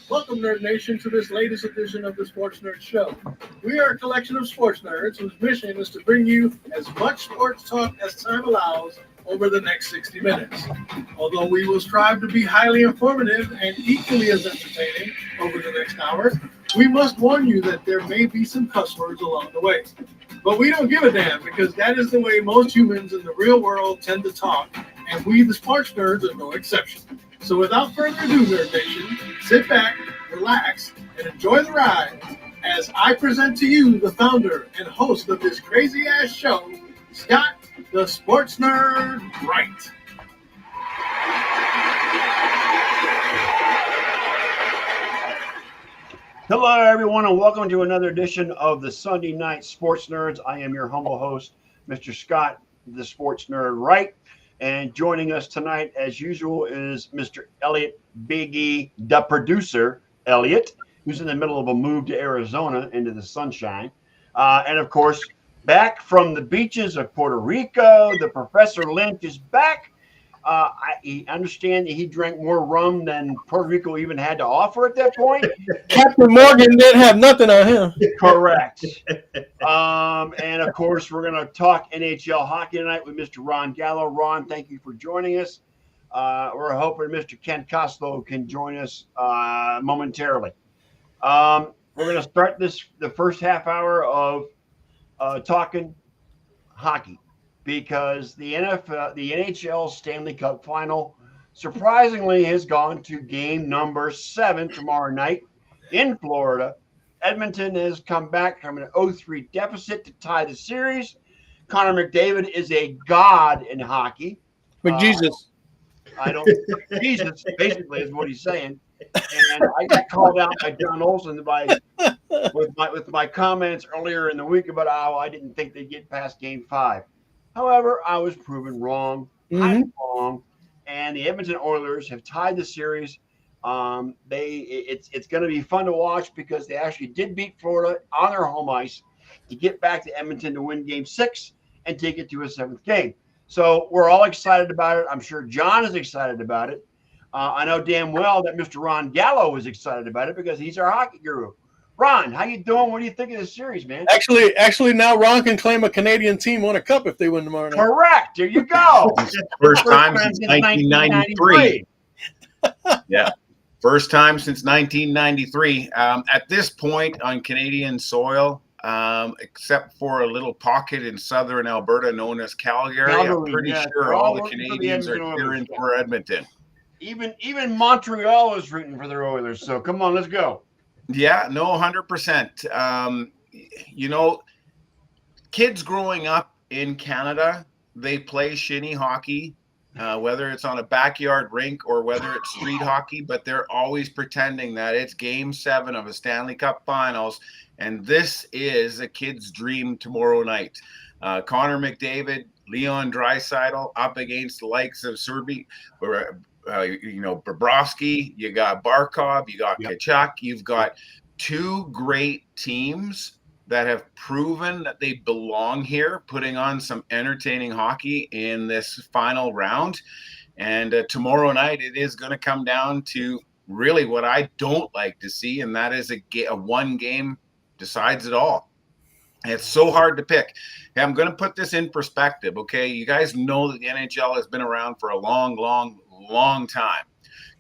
Welcome, Nerd Nation, to this latest edition of the Sports Nerd Show. We are a collection of sports nerds whose mission is to bring you as much sports talk as time allows over the next 60 minutes. Although we will strive to be highly informative and equally as entertaining over the next hour, we must warn you that there may be some cuss words along the way. But we don't give a damn, because that is the way most humans in the real world tend to talk, and we, the sports nerds, are no exception. So without further ado, Nerd Nation, sit back, relax, and enjoy the ride as I present to you the founder and host of this crazy-ass show, Scott, the Sports Nerd Wright. Hello, everyone, and welcome to another edition of the Sunday Night Sports Nerds. I am your humble host, Mr. Scott, the Sports Nerd Wright. And joining us tonight, as usual, is Mr. Eliot, Big E, the producer, Eliot, who's in the middle of a move to Arizona into the sunshine. And, of course, back from the beaches of Puerto Rico, the Professor Lynch is back. I understand that he drank more rum than Puerto Rico even had to offer at that point. Captain Morgan didn't have nothing on him. Correct. And, of course, we're going to talk NHL hockey tonight with Mr. Ron Gallo. Ron, thank you for joining us. We're hoping Mr. Ken Costlow can join us momentarily. We're going to start the first half hour of talking hockey, because the NHL Stanley Cup Final surprisingly has gone to game number 7 tomorrow night in Florida. Edmonton has come back from an 0-3 deficit to tie the series. Connor McDavid is a god in hockey. McJesus. Jesus basically is what he's saying. And I got called out by Jon Olson with my comments earlier in the week about how I didn't think they'd get past game 5. However, I was proven wrong. I'm wrong, and the Edmonton Oilers have tied the series. It's going to be fun to watch, because they actually did beat Florida on their home ice to get back to Edmonton to win Game 6 and take it to a 7th game. So we're all excited about it. I'm sure John is excited about it. I know damn well that Mr. Ron Gallo is excited about it, because he's our hockey guru. Ron, how you doing? What do you think of this series, man? Actually, now Ron can claim a Canadian team won a cup if they win tomorrow night. Correct. There you go. First time since 1993. Yeah. First time since 1993. At this point on Canadian soil, except for a little pocket in southern Alberta known as Calgary, I'm pretty sure all the Canadians are cheering for Edmonton. Even Montreal is rooting for their Oilers. So come on, let's go. Yeah, no, 100%. Kids growing up in Canada, they play shinny hockey, whether it's on a backyard rink or whether it's street hockey, but they're always pretending that it's Game 7 of a Stanley Cup Finals, and this is a kid's dream tomorrow night. Connor McDavid, Leon Draisaitl up against the likes of Serby, Bobrovsky, you got Barkov, you got Tkachuk, you've got two great teams that have proven that they belong here, putting on some entertaining hockey in this final round. And tomorrow night, it is going to come down to really what I don't like to see, and that is a one game decides it all. It's so hard to pick. Hey, I'm going to put this in perspective, okay? You guys know that the NHL has been around for a long time.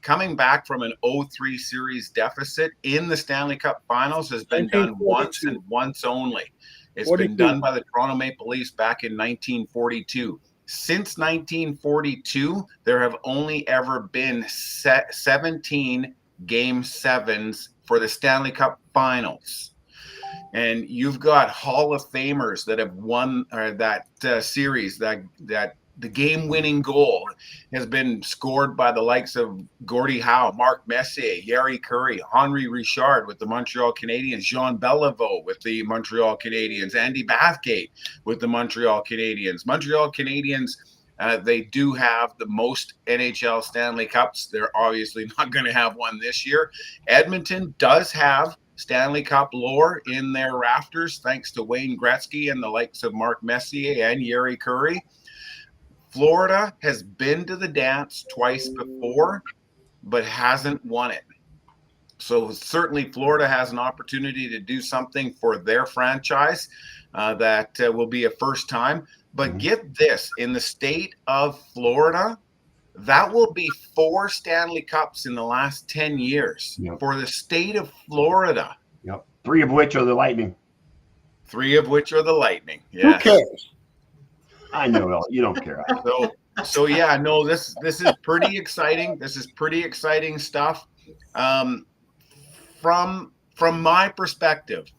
Coming back from an 0-3 series deficit in the Stanley Cup Finals has been done once and once only. It's been done by the Toronto Maple Leafs back in 1942. Since 1942, there have only ever been 17 Game 7s for the Stanley Cup Finals. And you've got Hall of Famers that have won that series, that the game-winning goal has been scored by the likes of Gordie Howe, Mark Messier, Yeri Curry, Henri Richard with the Montreal Canadiens, Jean Beliveau with the Montreal Canadiens, Andy Bathgate with the Montreal Canadiens. Montreal Canadiens, they do have the most NHL Stanley Cups. They're obviously not going to have one this year. Edmonton does have Stanley Cup lore in their rafters, thanks to Wayne Gretzky and the likes of Mark Messier and Yeri Curry. Florida has been to the dance twice before, but hasn't won it. So certainly Florida has an opportunity to do something for their franchise that will be a first time. But get this, in the state of Florida, that will be 4 Stanley Cups in the last 10 years for the state of Florida. Yep. 3 of which are the Lightning. 3 of which are the Lightning. Yeah. Who cares? I know, you don't care. So yeah, no, this is pretty exciting. This is pretty exciting stuff. From my perspective,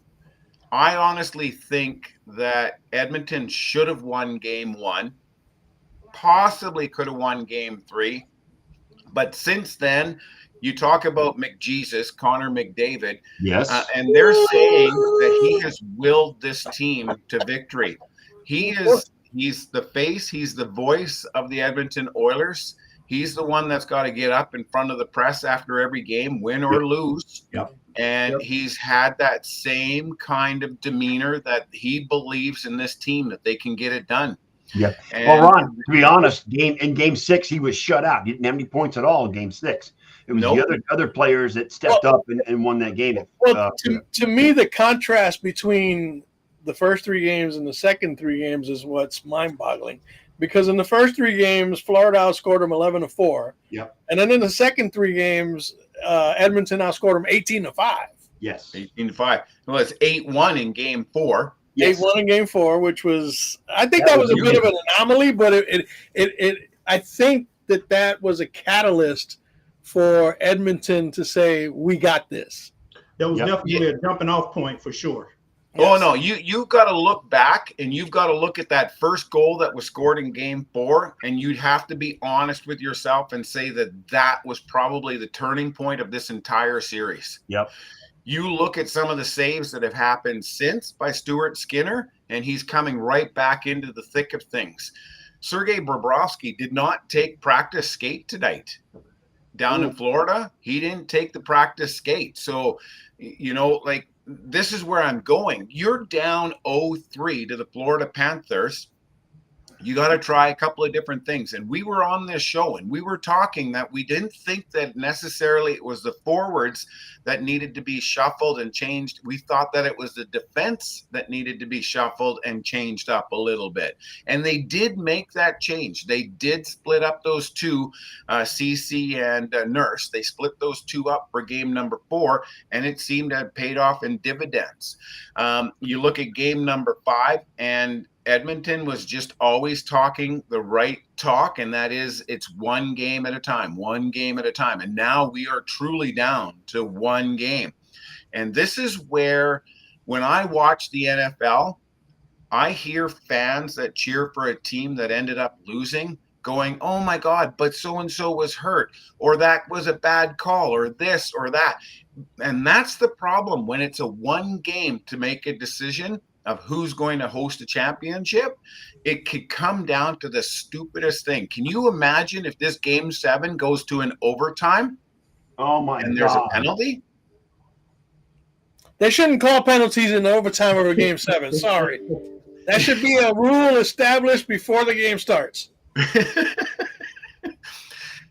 I honestly think that Edmonton should have won game 1, possibly could have won game 3. But since then, you talk about McJesus, Connor McDavid, yes, and they're saying that he has willed this team to victory. He's the face, he's the voice of the Edmonton Oilers. He's the one that's got to get up in front of the press after every game, win or lose. Yep. And he's had that same kind of demeanor that he believes in this team, that they can get it done. Yeah. Well, Ron, to be honest, in game 6, he was shut out. He didn't have any points at all in game 6. It was the other players that stepped up and won that game. Well, to me, the contrast between the first 3 games and the second 3 games is what's mind-boggling. Because in the first 3 games, Florida outscored them 11-4. Yep. And then in the second 3 games, Edmonton outscored them 18-5. Yes. 18-5. Well, it's 8-1 in game 4. Yes. 8-1 in game 4, which was, I think that was a bit of an anomaly, but I think that was a catalyst for Edmonton to say, we got this. That was definitely a jumping off point for sure. Yes. Oh, no, you've got to look back, and you've got to look at that first goal that was scored in game 4, and you'd have to be honest with yourself and say that was probably the turning point of this entire series. Yep. You look at some of the saves that have happened since by Stuart Skinner, and he's coming right back into the thick of things. Sergei Bobrovsky did not take practice skate tonight. Down in Florida, he didn't take the practice skate. So, this is where I'm going. You're down 0-3 to the Florida Panthers. You got to try a couple of different things. And we were on this show and we were talking that we didn't think that necessarily it was the forwards that needed to be shuffled and changed. We thought that it was the defense that needed to be shuffled and changed up a little bit. And they did make that change. They did split up those 2, CC and Nurse. They split those 2 up for game number 4, and it seemed to have paid off in dividends. You look at game number 5, and Edmonton was just always talking the right talk, and that is it's one game at a time. And now we are truly down to 1 game. And this is where, when I watch the NFL, I hear fans that cheer for a team that ended up losing going, oh my God, but so-and-so was hurt, or that was a bad call, or this or that. And that's the problem when it's a 1 game to make a decision of who's going to host a championship. It could come down to the stupidest thing. Can you imagine if this game 7 goes to an overtime? Oh my God. And there's a penalty? They shouldn't call penalties in the overtime of a game 7. Sorry. That should be a rule established before the game starts.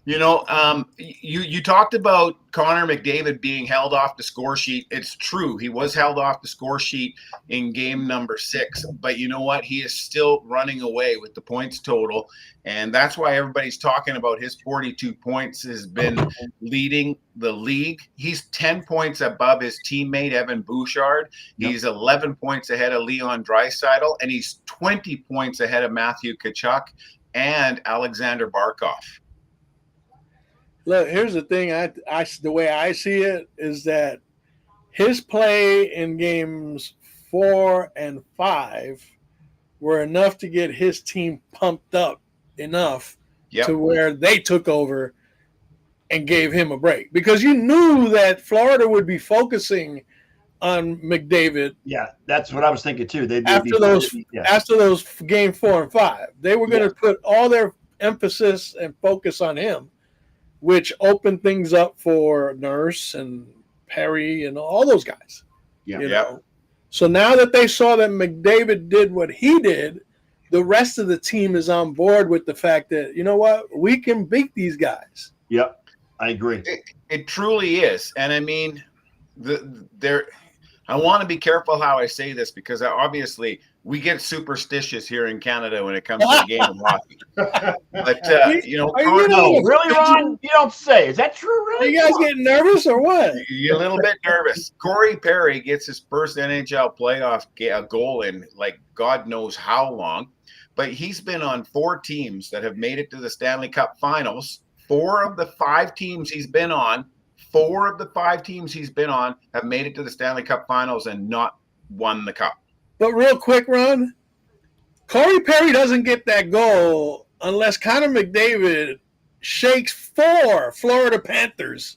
You talked about Connor McDavid being held off the score sheet. It's true. He was held off the score sheet in game number 6. But you know what? He is still running away with the points total. And that's why everybody's talking about his 42 points has been leading the league. He's 10 points above his teammate, Evan Bouchard. Yep. He's 11 points ahead of Leon Draisaitl. And he's 20 points ahead of Matthew Tkachuk and Alexander Barkov. Look, here's the thing. The way I see it is that his play in games 4 and 5 were enough to get his team pumped up enough to where they took over and gave him a break. Because you knew that Florida would be focusing on McDavid. Yeah, that's what I was thinking too. After those game 4 and 5, they were going to put all their emphasis and focus on him, which opened things up for Nurse and Perry and all those guys. Yeah. So now that they saw that McDavid did what he did, the rest of the team is on board with the fact that, you know what, we can beat these guys. Yep, I agree. It truly is. And I mean, I want to be careful how I say this because obviously we get superstitious here in Canada when it comes to the game of hockey. But, Really, Ron? You don't say. Is that true, Are really? you guys getting nervous or what? You're a little bit nervous. Corey Perry gets his first NHL playoff goal in like God knows how long. But he's been on 4 teams that have made it to the Stanley Cup Finals. 4 of the 5 teams he's been on have made it to the Stanley Cup Finals and not won the cup. But real quick, Ron, Corey Perry doesn't get that goal unless Connor McDavid shakes 4 Florida Panthers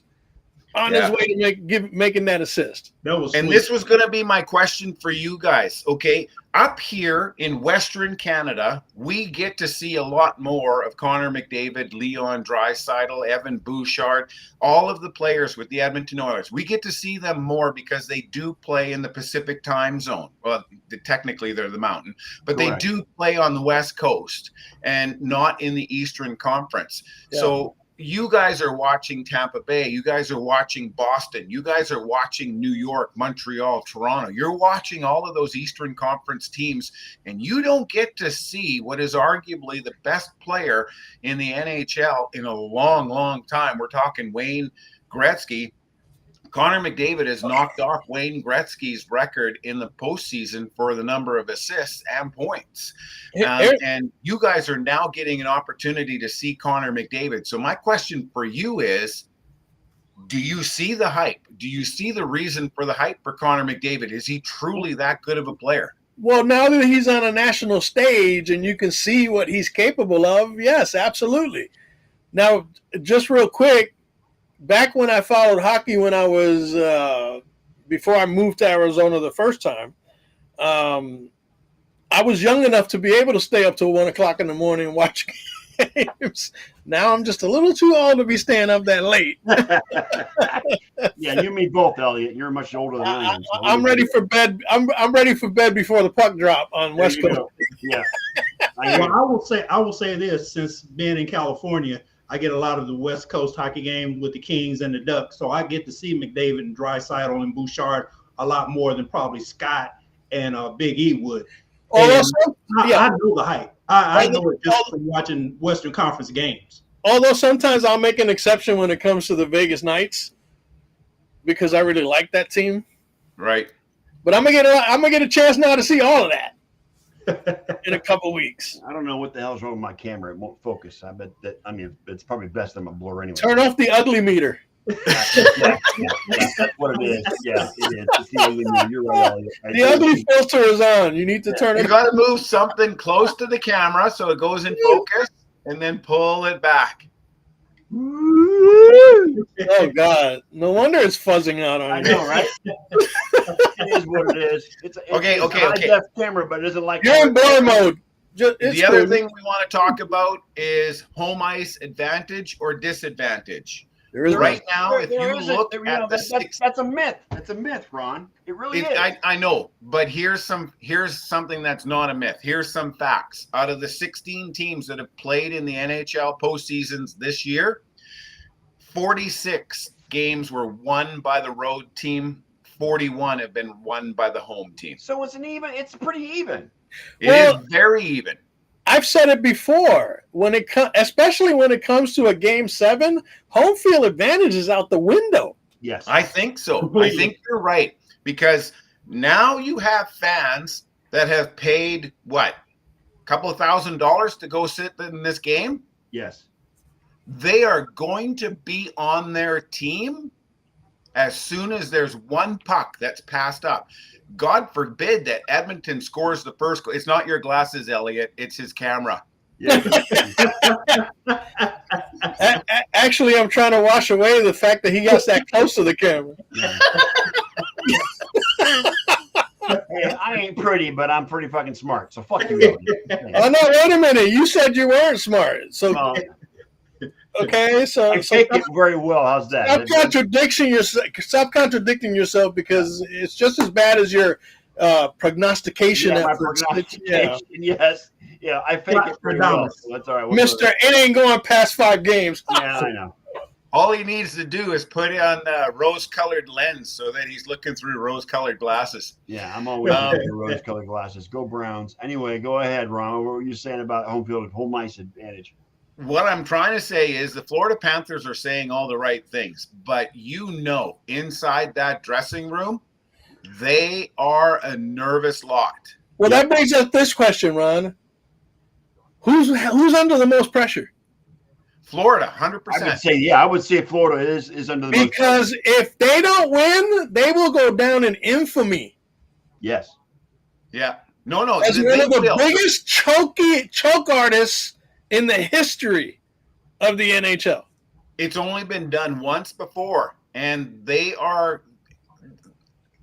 on his way to making that assist. This was going to be my question for you guys, okay? Up here in Western Canada, we get to see a lot more of Connor McDavid, Leon Draisaitl, Evan Bouchard, all of the players with the Edmonton Oilers. We get to see them more because they do play in the Pacific time zone. Well, technically they're the Mountain, but Correct. They do play on the West Coast and not in the Eastern Conference. Yeah. So you guys are watching Tampa Bay. You guys are watching Boston. You guys are watching New York, Montreal, Toronto. You're watching all of those Eastern Conference teams, and you don't get to see what is arguably the best player in the NHL in a long, long time. We're talking Wayne Gretzky. Connor McDavid has knocked off Wayne Gretzky's record in the postseason for the number of assists and points. And you guys are now getting an opportunity to see Connor McDavid. So my question for you is, do you see the hype? Do you see the reason for the hype for Connor McDavid? Is he truly that good of a player? Well, now that he's on a national stage and you can see what he's capable of, yes, absolutely. Now, just real quick, back when I followed hockey when I was before I moved to Arizona the first time, I was young enough to be able to stay up till 1 o'clock in the morning and watch games. Now I'm just a little too old to be staying up that late. Yeah, you and me both, Eliot. You're much older than I am. So I'm ready for bed. I'm ready for bed before the puck drop on West Coast. Yeah. I will say this, since being in California, I get a lot of the West Coast hockey game with the Kings and the Ducks, so I get to see McDavid and Draisaitl and Bouchard a lot more than probably Scott and Big E would. I know the hype. I know it just from watching Western Conference games. Although sometimes I'll make an exception when it comes to the Vegas Knights because I really like that team. Right. But I'm gonna get a chance now to see all of that in a couple weeks. I don't know what the hell's wrong with my camera. It won't focus. It's probably best I'm a blur anyway. Turn off the ugly meter. That's what it is. Yeah, it is. It's the ugly meter. You're right, Eliot. The ugly filter is on. You need to turn it. You got to move something close to the camera so it goes in focus, and then pull it back. Oh God! No wonder it's fuzzing out on you. I know, right? It is what it is. It's a high-def camera, but it isn't like you're in blur mode. The other thing we want to talk about is home ice advantage or disadvantage. There is right now. If you look at that's a myth. That's a myth, Ron. It really is. I know, but here's something that's not a myth. Here's some facts. Out of the 16 teams that have played in the NHL postseasons this year, 46 games were won by the road team. 41 have been won by the home team. So it's pretty even. It is very even. I've said it before. Especially when it comes to a Game 7, home field advantage is out the window. Yes, I think so. I think you're right, because now you have fans that have paid a couple of $1,000s to go sit in this game. Yes, they are going to be on their team as soon as there's one puck that's passed up. God forbid that Edmonton scores the first goal. It's not your glasses, Eliot. It's his camera. Yeah. Actually, I'm trying to wash away the fact that he got that close to the camera. Hey, I ain't pretty, but I'm pretty fucking smart. So fuck you. Oh no! Wait a minute. You said you weren't smart. So okay. So I take it very well. How's that? Stop contradicting yourself, because it's just as bad as your prognostication. My prognostication. Yes, Yeah, I fake it pretty well. So that's all right. Mister, it ain't going past 5 games. Yeah, I know. All he needs to do is put on a rose-colored lens so that he's looking through rose-colored glasses. Yeah, I'm always looking for rose-colored glasses. Go Browns. Anyway, go ahead, Ron. What were you saying about home ice advantage? What I'm trying to say is the Florida Panthers are saying all the right things, but inside that dressing room, they are a nervous lot. Well, that brings up this question, Ron. Who's under the most pressure? Florida, 100%. I would say Florida is under the most pressure. Because if they don't win, they will go down in infamy. Yes. Yeah. No. As one of the biggest choke artists in the history of the NHL. It's only been done once before, and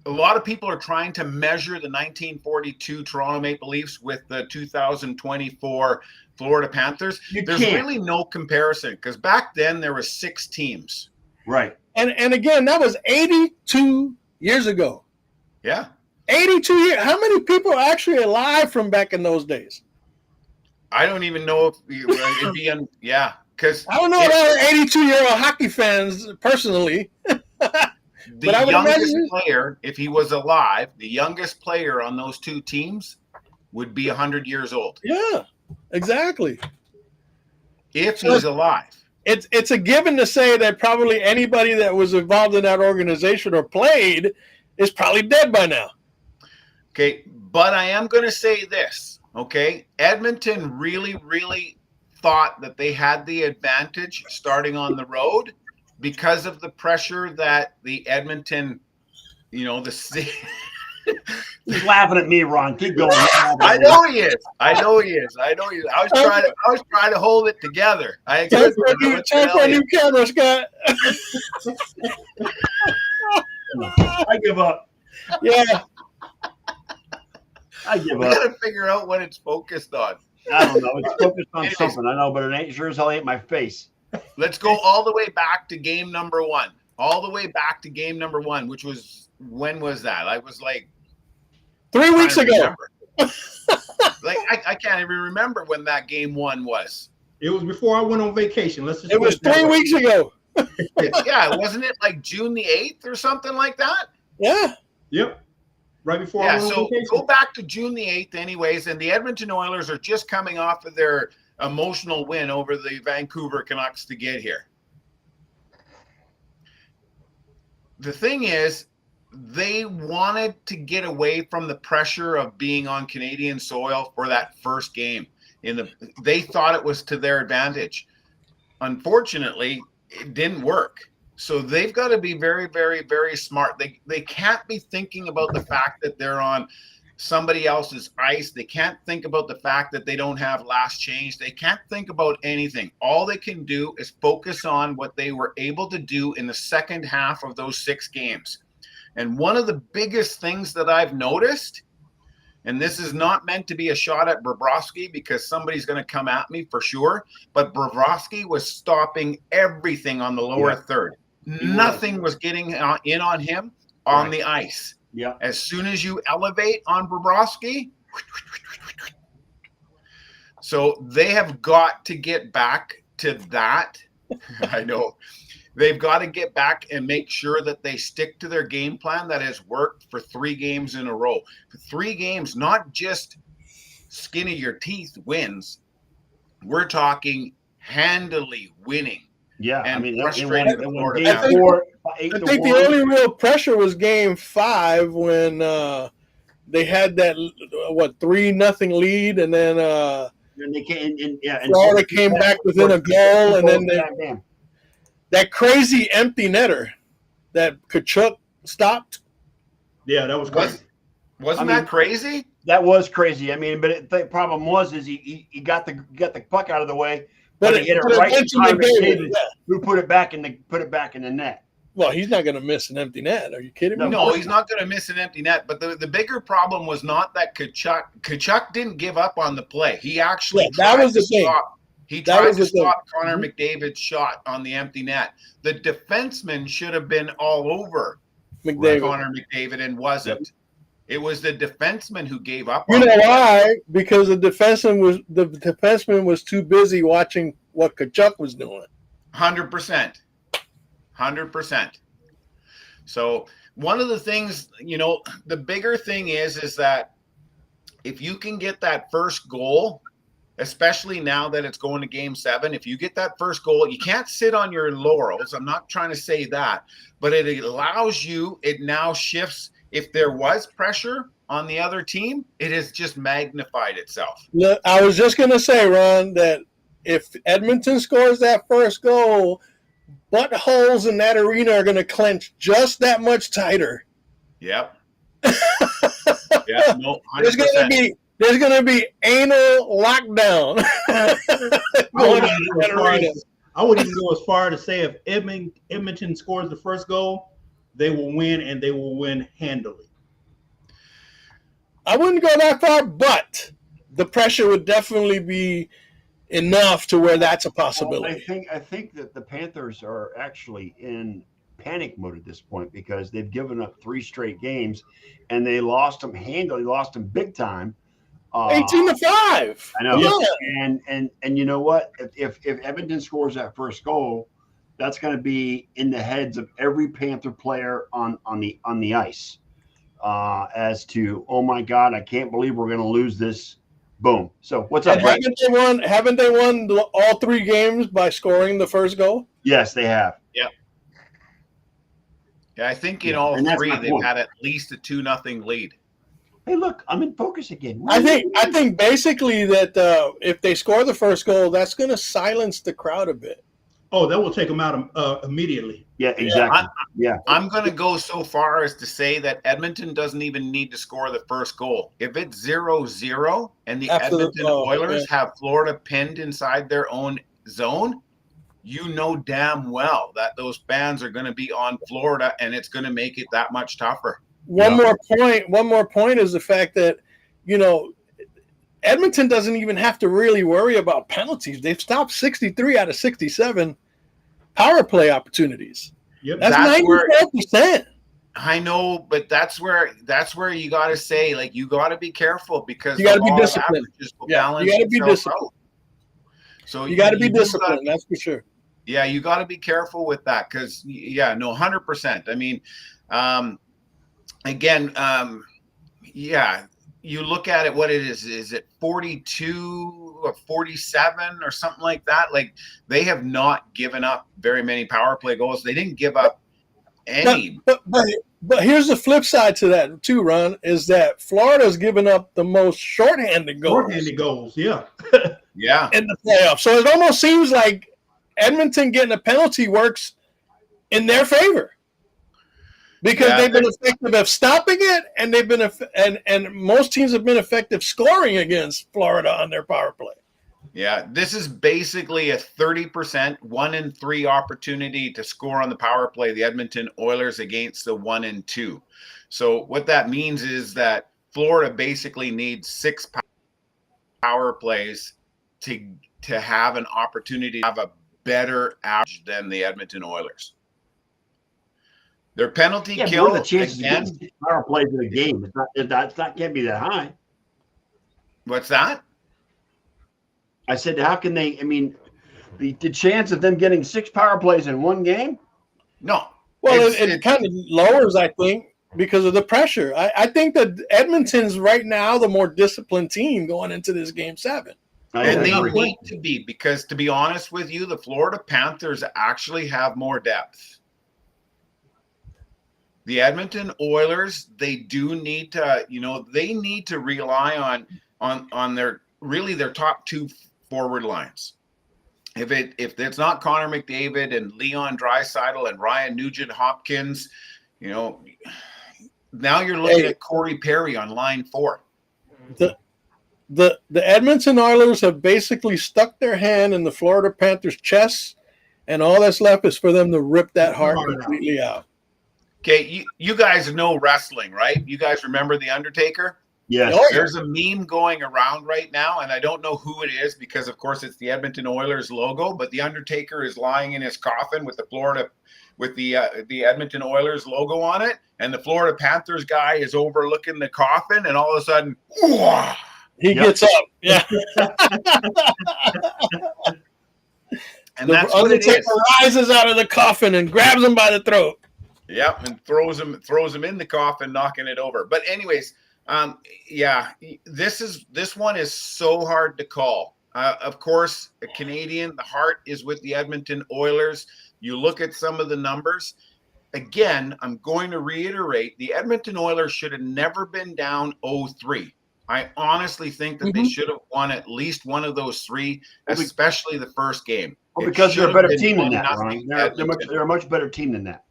a lot of people are trying to measure the 1942 Toronto Maple Leafs with the 2024 Florida Panthers. There's really no comparison because back then there were 6 teams. Right. And again, that was 82 years ago. Yeah. 82 years. How many people are actually alive from back in those days? I don't even know if it'd be because I don't know about 82-year-old hockey fans personally. The youngest player, if he was alive, the youngest player on those 2 teams would be 100 years old. Yeah, exactly. If he's alive. It's a given to say that probably anybody that was involved in that organization or played is probably dead by now. Okay, but I am going to say this, okay? Edmonton really, really thought that they had the advantage starting on the road because of the pressure that the Edmonton, the city. He's laughing at me, Ron. Keep going. I know he is. I was trying to hold it together. Time for a new camera, Scott. I give up. Yeah. I give We up. got to figure out what it's focused on. I don't know. It's focused on something. I know, but it ain't sure as hell ain't my face. Let's go all the way back to game number 1. Which was, when was that? I was like 3 weeks ago. I can't even remember when that game 1 was. It was before I went on vacation. It was 3 weeks ago. Yeah, wasn't it like June the 8th or something like that? Yeah. Yep. Right before I went on vacation. Go back to June the 8th anyways, and the Edmonton Oilers are just coming off of their emotional win over the Vancouver Canucks to get here. The thing is, they wanted to get away from the pressure of being on Canadian soil for that first game. They thought it was to their advantage. Unfortunately, it didn't work. So they've got to be very, very, very smart. They can't be thinking about the fact that they're on somebody else's ice. They can't think about the fact that they don't have last change. They can't think about anything. All they can do is focus on what they were able to do in the second half of those 6 games. And one of the biggest things that I've noticed, and this is not meant to be a shot at Bobrovsky because somebody's going to come at me for sure, but Bobrovsky was stopping everything on the lower third. Nothing was getting in on him on the ice. Yeah. As soon as you elevate on Bobrovsky, so they have got to get back to that. I know. They've got to get back and make sure that they stick to their game plan that has worked for 3 games in a row. For 3 games, not just skin of your teeth wins. We're talking handily winning. Yeah, and I mean, I think the only real pressure was game 5 when they had that 3-0 lead, and then Florida came back within a goal, and then that crazy empty netter that Tkachuk stopped. Yeah, that was crazy. Wasn't that crazy? That was crazy. I mean, but the problem was he got the puck out of the way. But he hit it right in time McDavid, who put it back in the net. Well, he's not going to miss an empty net. Are you kidding me? No, he's not going to miss an empty net. But the bigger problem was not that Tkachuk didn't give up on the play. He actually tried to stop. He tried to stop Connor McDavid's shot on the empty net. The defenseman should have been all over Connor McDavid and wasn't. It was the defenseman who gave up. You know why? Because the defenseman was too busy watching what Tkachuk was doing. 100%. 100%. So one of the things, the bigger thing is that if you can get that first goal, especially now that it's going to game 7, if you get that first goal, you can't sit on your laurels. I'm not trying to say that, but it allows you, it now shifts. If there was pressure on the other team, it has just magnified itself. Look, I was just going to say, Ron, that if Edmonton scores that first goal, buttholes in that arena are going to clench just that much tighter. Yep. Yeah, no, 100%. There's gonna be anal lockdown. I wouldn't even go as far to say if Edmonton scores the first goal, they will win, and they will win handily. I wouldn't go that far, but the pressure would definitely be enough to where that's a possibility. Well, I think that the Panthers are actually in panic mode at this point because they've given up 3 straight games, and they lost them handily, lost them big time. 18-5. I know. Yeah. And you know what? If Edmonton scores that first goal, that's going to be in the heads of every Panther player on the ice. As to, oh my God, I can't believe we're going to lose this. Boom. So what's up? Haven't they won all 3 games by scoring the first goal? Yes, they have. Yep. Yeah, I think in all 3 they've had at least a 2-0 lead. Hey, look, I'm in focus again. I think basically that if they score the first goal, that's going to silence the crowd a bit. Oh, that will take them out immediately. Yeah, exactly. I'm going to go so far as to say that Edmonton doesn't even need to score the first goal. If it's 0-0 and the Edmonton Oilers have Florida pinned inside their own zone, you know damn well that those fans are going to be on Florida, and it's going to make it that much tougher. One more point is the fact that, Edmonton doesn't even have to really worry about penalties. They've stopped 63 out of 67 power play opportunities. Yep. That's 94%. I know, but that's where you got to say, like, you got to be careful because you got to be disciplined. You got to be disciplined. So you got to be disciplined. That's for sure. Yeah, you got to be careful with that because, 100%. I mean, again, you look at it, what it is it 42 or 47 or something like that? Like, they have not given up very many power play goals. They didn't give up any. But here's the flip side to that too, Ron, is that Florida's given up the most shorthanded goals. Shorthanded goals, yeah. Yeah. In the playoffs. So it almost seems like Edmonton getting a penalty works in their favor. Because they've been effective at stopping it, and they've been and most teams have been effective scoring against Florida on their power play. Yeah, this is basically a 30% 1 in 3 opportunity to score on the power play. The Edmonton Oilers against the 1 in 2. So what that means is that Florida basically needs 6 power plays to have an opportunity to have a better average than the Edmonton Oilers. Their penalty kill what are the chances again, of getting power plays in a game? It's not can't be that high. What's that? I said, how can they? I mean, the chance of them getting 6 power plays in one game? No. Well, it kind of lowers, I think, because of the pressure. I think that Edmonton's right now the more disciplined team going into this game 7. And they need to be, because to be honest with you, the Florida Panthers actually have more depth. The Edmonton Oilers, they do need to, they need to rely on their top 2 forward lines. If it's not Connor McDavid and Leon Draisaitl and Ryan Nugent-Hopkins, now you're looking at Corey Perry on line 4. The Edmonton Oilers have basically stuck their hand in the Florida Panthers' chest, and all that's left is for them to rip that heart completely out. Okay, you guys know wrestling, right? You guys remember The Undertaker? Yes. Oh, yeah. There's a meme going around right now, and I don't know who it is because, of course, it's the Edmonton Oilers logo. But the Undertaker is lying in his coffin with the Edmonton Oilers logo on it, and the Florida Panthers guy is overlooking the coffin, and all of a sudden, whoa, He gets up. Yeah. and The that's what it Undertaker is. rises out of the coffin and grabs him by the throat. Yep, and throws him in the coffin, knocking it over. But anyways, this one is so hard to call. Of course, a Canadian, the heart is with the Edmonton Oilers. You look at some of the numbers. Again, I'm going to reiterate, the Edmonton Oilers should have never been down 0-3. I honestly think that they should have won at least one of those three, especially the first game. Well, because they're a better team than that, Ron. They're a much better team than that.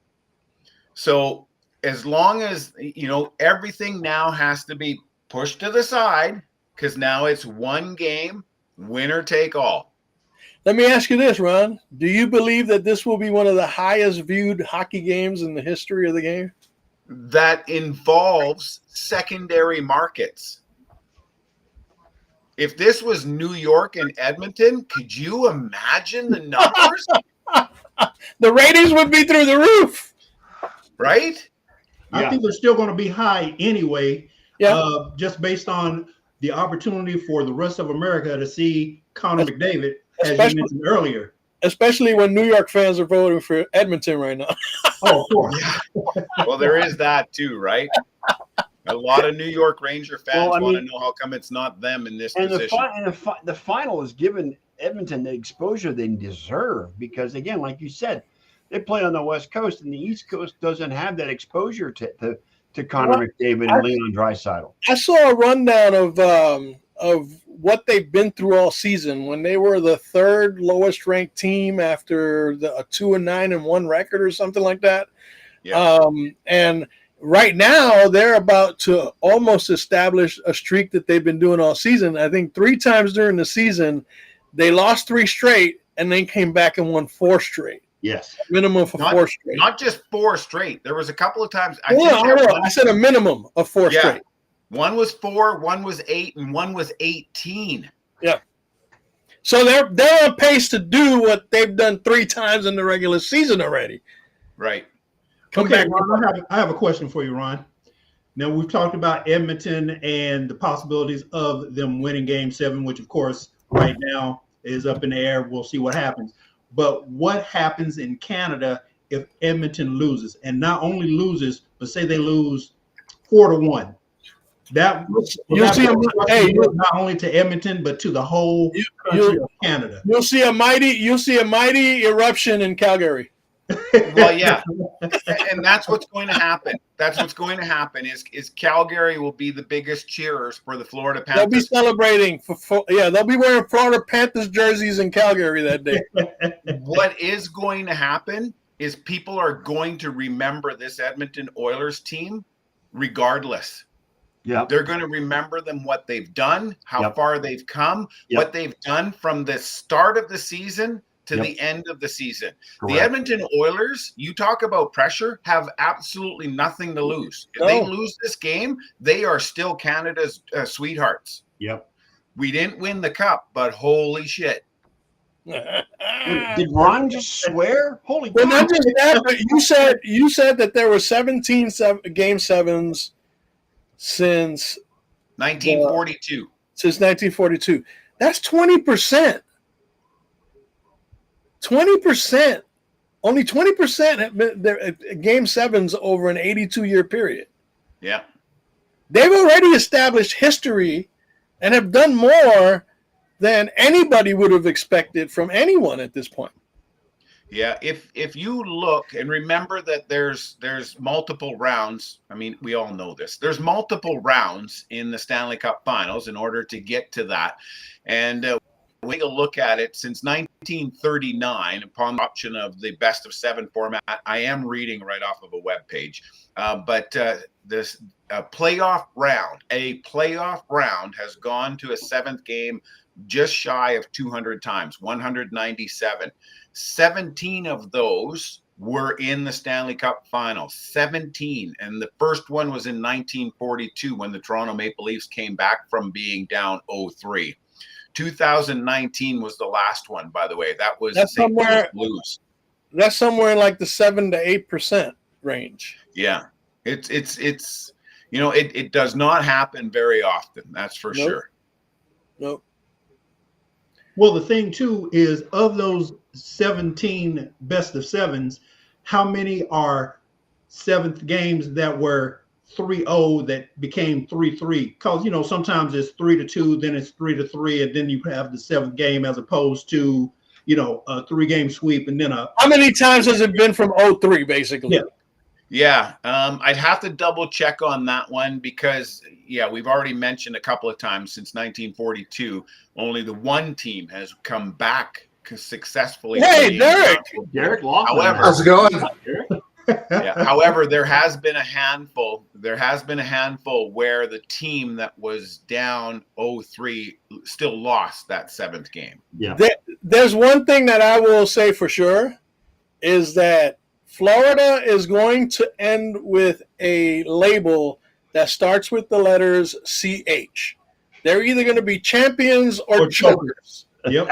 So as long as, everything now has to be pushed to the side, because now it's one game, winner take all. Let me ask you this, Ron. Do you believe that this will be one of the highest viewed hockey games in the history of the game? That involves secondary markets. If this was New York and Edmonton, could you imagine the numbers? The ratings would be through the roof. Right? I think they're still going to be high anyway, Yeah. just based on the opportunity for the rest of America to see Connor McDavid, as Especially- you mentioned earlier. Especially when New York fans are voting for Edmonton right now. Oh, of course. Well, there is that too, right? A lot of New York Ranger fans want to know how come it's not them in this position. The final has given Edmonton the exposure they deserve because, again, like you said, they play on the West Coast, and the East Coast doesn't have that exposure to Connor McDavid and Leon Draisaitl. I saw a rundown of what they've been through all season when they were the third lowest ranked team after a 2-9-1 record or something like that. Yeah. And right now they're about to almost establish a streak that they've been doing all season. I think 3 times during the season they lost 3 straight and then came back and won 4 straight. Yes. Minimum for 4 straight. Not just 4 straight. There was a couple of times. I said a minimum of 4 straight. One was 4, one was 8, and one was 18. Yeah. So they're on pace to do what they've done 3 times in the regular season already. Right. Okay, Ron, I have a question for you, Ron. Now, we've talked about Edmonton and the possibilities of them winning Game 7, which, of course, right now is up in the air. We'll see what happens. But what happens in Canada if Edmonton loses? And not only loses, but say they lose 4-1. That you'll see not only to Edmonton, but to the whole country of Canada. You'll see a mighty eruption in Calgary. Well, yeah, and that's what's going to happen. That's what's going to happen is Calgary will be the biggest cheerers for the Florida Panthers. They'll be celebrating they'll be wearing Florida Panthers jerseys in Calgary that day. What is going to happen is people are going to remember this Edmonton Oilers team regardless. Yeah, they're going to remember them, what they've done, how far they've come, what they've done from the start of the season to the end of the season. Correct. The Edmonton Oilers, you talk about pressure, have absolutely nothing to lose. If they lose this game, they are still Canada's sweethearts. Yep. We didn't win the cup, but holy shit. Did Ron just swear? Holy well, not just that, you said that there were 17 Game 7s since 1942. Since 1942. That's 20%. 20%. Only 20% have been there Game 7s over an 82-year period. Yeah. They've already established history and have done more than anybody would have expected from anyone at this point. Yeah, if you look and remember that there's multiple rounds. I mean, we all know this. There's multiple rounds in the Stanley Cup Finals in order to get to that. And we take a look at it since 1939, upon the option of the best of 7 format. I am reading right off of a web page, but this playoff round has gone to a 7th game just shy of 200 times, 197. 17 of those were in the Stanley Cup Final. 17. And the first one was in 1942 when the Toronto Maple Leafs came back from being down 0-3. 2019 was the last one, by the way. That was St. Louis Blues. That's somewhere in like the 7 to 8% range. Yeah. It's you know, it does not happen very often. That's for sure. Nope. Well, the thing too is, of those 17 best of sevens, how many are seventh games that were 3-0 that became 3-3? Because, you know, sometimes it's 3-2, then it's 3-3, and then you have the seventh game as opposed to, you know, a 3-game sweep and then a. How many times has it been from 0-3, basically? Yeah. Yeah, I'd have to double check on that one because, yeah, we've already mentioned a couple of times since 1942, only the one team has come back successfully. Hey, Derek! Derek Lomba. However, how's it going? Yeah, however, there has been a handful where the team that was down 0-3 still lost that seventh game. Yeah. There's one thing that I will say for sure is that Florida is going to end with a label that starts with the letters CH. They're either going to be champions or chokers. Yep.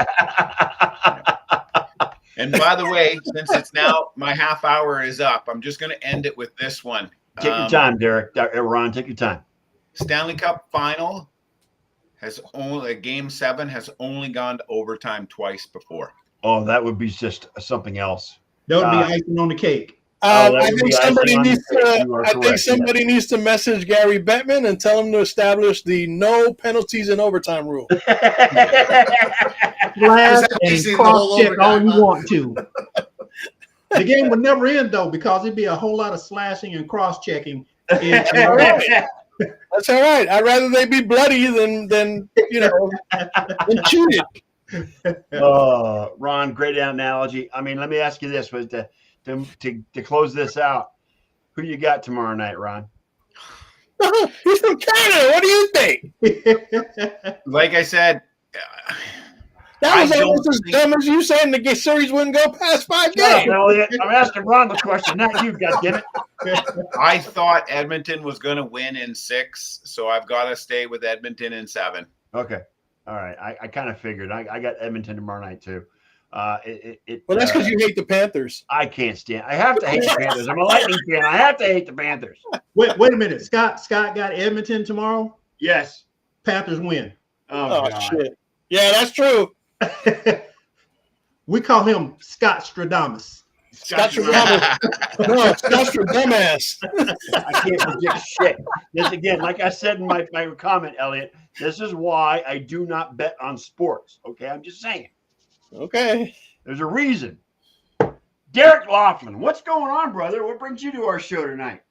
And by the way, since it's now my half hour is up, I'm just going to end it with this one. Take your time, Derek. Ron, take your time. Stanley Cup Final has only Game 7 has only gone to overtime twice before. Oh, that would be just something else. That would be icing on the cake. I think somebody needs to message Gary Bettman and tell him to establish the no penalties in overtime rule. Flash and cross-check all you want to. The game would never end, though, because it'd be a whole lot of slashing and cross-checking. That's all right. I'd rather they be bloody than you know, than cheated. Ron, great analogy. I mean, let me ask you this: was to close this out, who you got tomorrow night, Ron? He's from Canada. What do you think? Like I said, that was almost as dumb as you saying the series wouldn't go past 5 games. Elliot, I'm asking Ron the question, not you, goddammit. I thought Edmonton was going to win in 6, so I've got to stay with Edmonton in 7. Okay. All right. I kind of figured. I got Edmonton tomorrow night, too. Well, that's because you hate the Panthers. I can't stand. I have to hate the Panthers. I'm a Lightning fan. I have to hate the Panthers. Wait a minute. Scott got Edmonton tomorrow? Yes. Panthers win. Oh shit. Yeah, that's true. We call him Scott Stradamus. Scott Stradamus. No, Scott Stradamus. I can't predict shit. This again, like I said in my comment, Elliot, this is why I do not bet on sports. Okay, I'm just saying. Okay. There's a reason. Derek Laughlin, what's going on, brother? What brings you to our show tonight?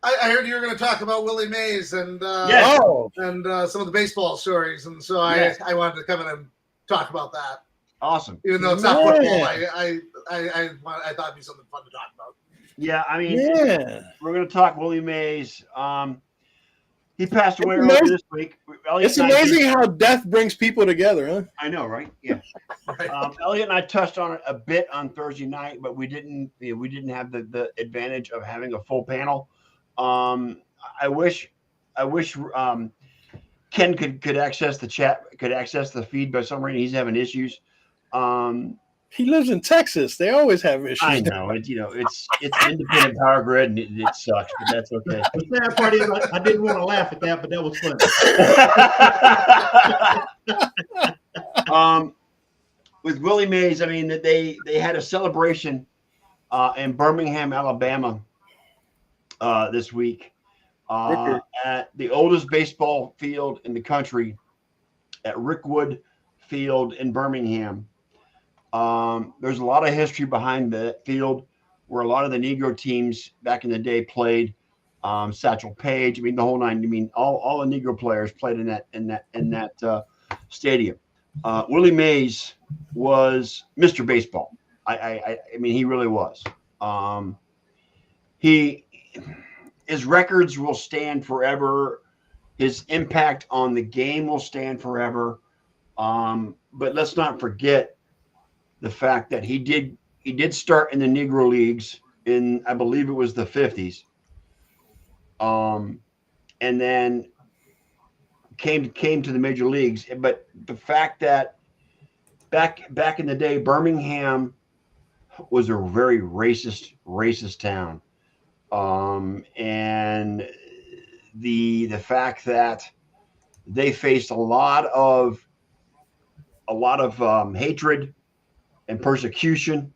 I heard you were going to talk about Willie Mays and Yes. and some of the baseball stories, and so Yes. I wanted to come in and talk about that. Awesome. Even though it's not football, I thought it'd be something fun to talk about. Yeah, I mean, Yeah. we're going to talk Willie Mays. He passed away earlier this week. It's amazing how death brings people together, huh? I know, right? Yeah. Right. Eliot and I touched on it a bit on Thursday night, but we didn't have the advantage of having a full panel. I wish Ken could access the chat, could access the feed, but for some reason he's having issues. He lives in Texas. They always have issues. I know it's independent power grid and it sucks, but that's okay. The sad part is I didn't want to laugh at that, but that was funny. With Willie Mays, I mean, they had a celebration in Birmingham, Alabama this week at the oldest baseball field in the country, at Rickwood Field in Birmingham. There's a lot of history behind the field where a lot of the Negro teams back in the day played. Satchel Paige, I mean, the whole nine. I mean, all the Negro players played in that stadium. Willie Mays was Mr. Baseball. I mean, he really was. His records will stand forever. His impact on the game will stand forever. But let's not forget the fact that he did he did start in the Negro Leagues in, I believe it was the 50s. And then came to the major leagues. But the fact that back in the day, Birmingham was a very racist town. And the fact that they faced a lot of hatred and persecution.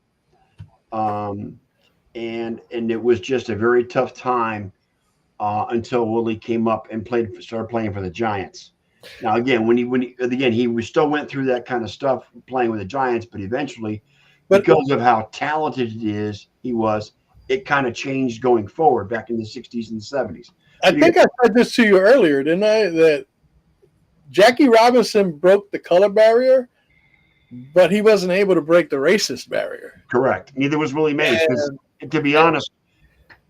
And it was just a very tough time until Willie came up and started playing for the Giants. Now, again, he still went through that kind of stuff playing with the Giants, but eventually, because of how talented he was, it kind of changed going forward back in the 60s and 70s. I think I said this to you earlier, didn't I? That Jackie Robinson broke the color barrier, but he wasn't able to break the racist barrier. Correct. Neither was Willie Mays. To be honest,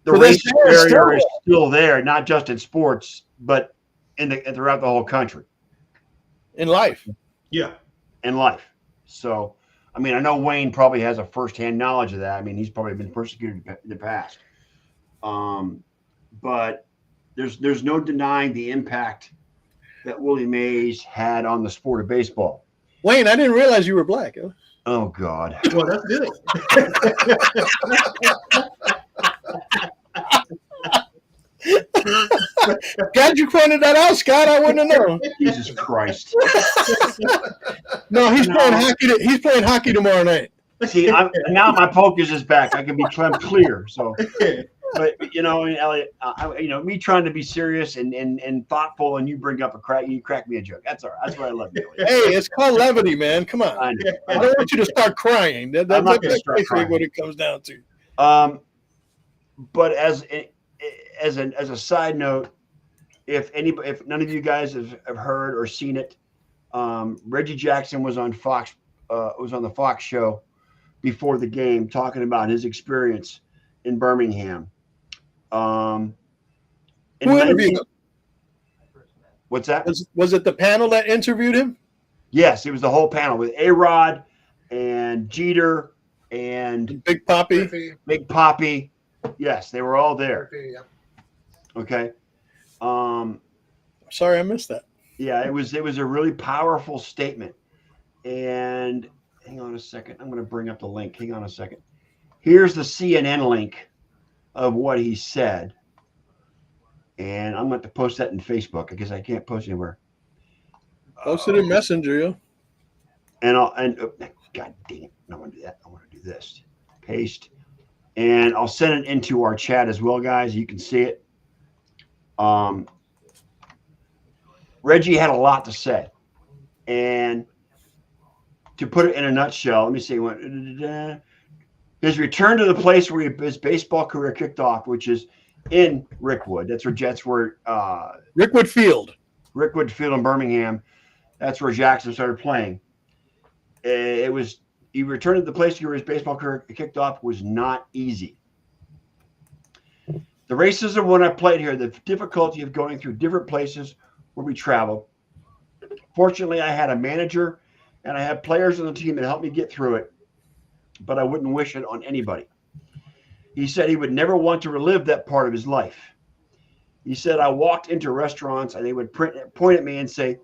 the racist barrier is still there, not just in sports, but throughout the whole country. In life. Yeah. In life. So, I mean, I know Wayne probably has a firsthand knowledge of that. I mean, he's probably been persecuted in the past. But there's no denying the impact that Willie Mays had on the sport of baseball. Wayne, I didn't realize you were black. Oh, God. Well, that's good. Glad you pointed that out, Scott. I wouldn't have known. Jesus Christ. No, he's playing hockey tomorrow night. See, now my focus is back. I can be clear. So, but Eliot, me trying to be serious and thoughtful, and you bring up you crack me a joke. That's all right. That's what I love you. Hey, it's called levity, man. Come on. I know. I don't want you to start crying. That's basically what it comes down to. But as a side note, if none of you guys have heard or seen it, Reggie Jackson was on Fox. Was on the Fox show before the game talking about his experience in Birmingham. Who interviewed him? What's that? Was it the panel that interviewed him? Yes, it was the whole panel with A-Rod and Jeter and Big Papi. Big Papi. Yes, they were all there. Yeah. Okay. Sorry, I missed that. Yeah, it was a really powerful statement. And hang on a second. I'm going to bring up the link. Hang on a second. Here's the CNN link of what he said. And I'm going to post that in Facebook because I can't post anywhere. Post it in Messenger, yo. God dang it. I don't want to do that. I want to do this. Paste. And I'll send it into our chat as well, guys. You can see it. Reggie had a lot to say. And to put it in a nutshell, let me see. His return to the place where his baseball career kicked off, which is in Rickwood. That's where Rickwood Field. Rickwood Field in Birmingham. That's where Jackson started playing. He returned to the place where his baseball career kicked off was not easy. The racism when I played here, the difficulty of going through different places where we traveled. Fortunately, I had a manager and I had players on the team that helped me get through it, but I wouldn't wish it on anybody. He said he would never want to relive that part of his life. He said, I walked into restaurants and they would point at me and say,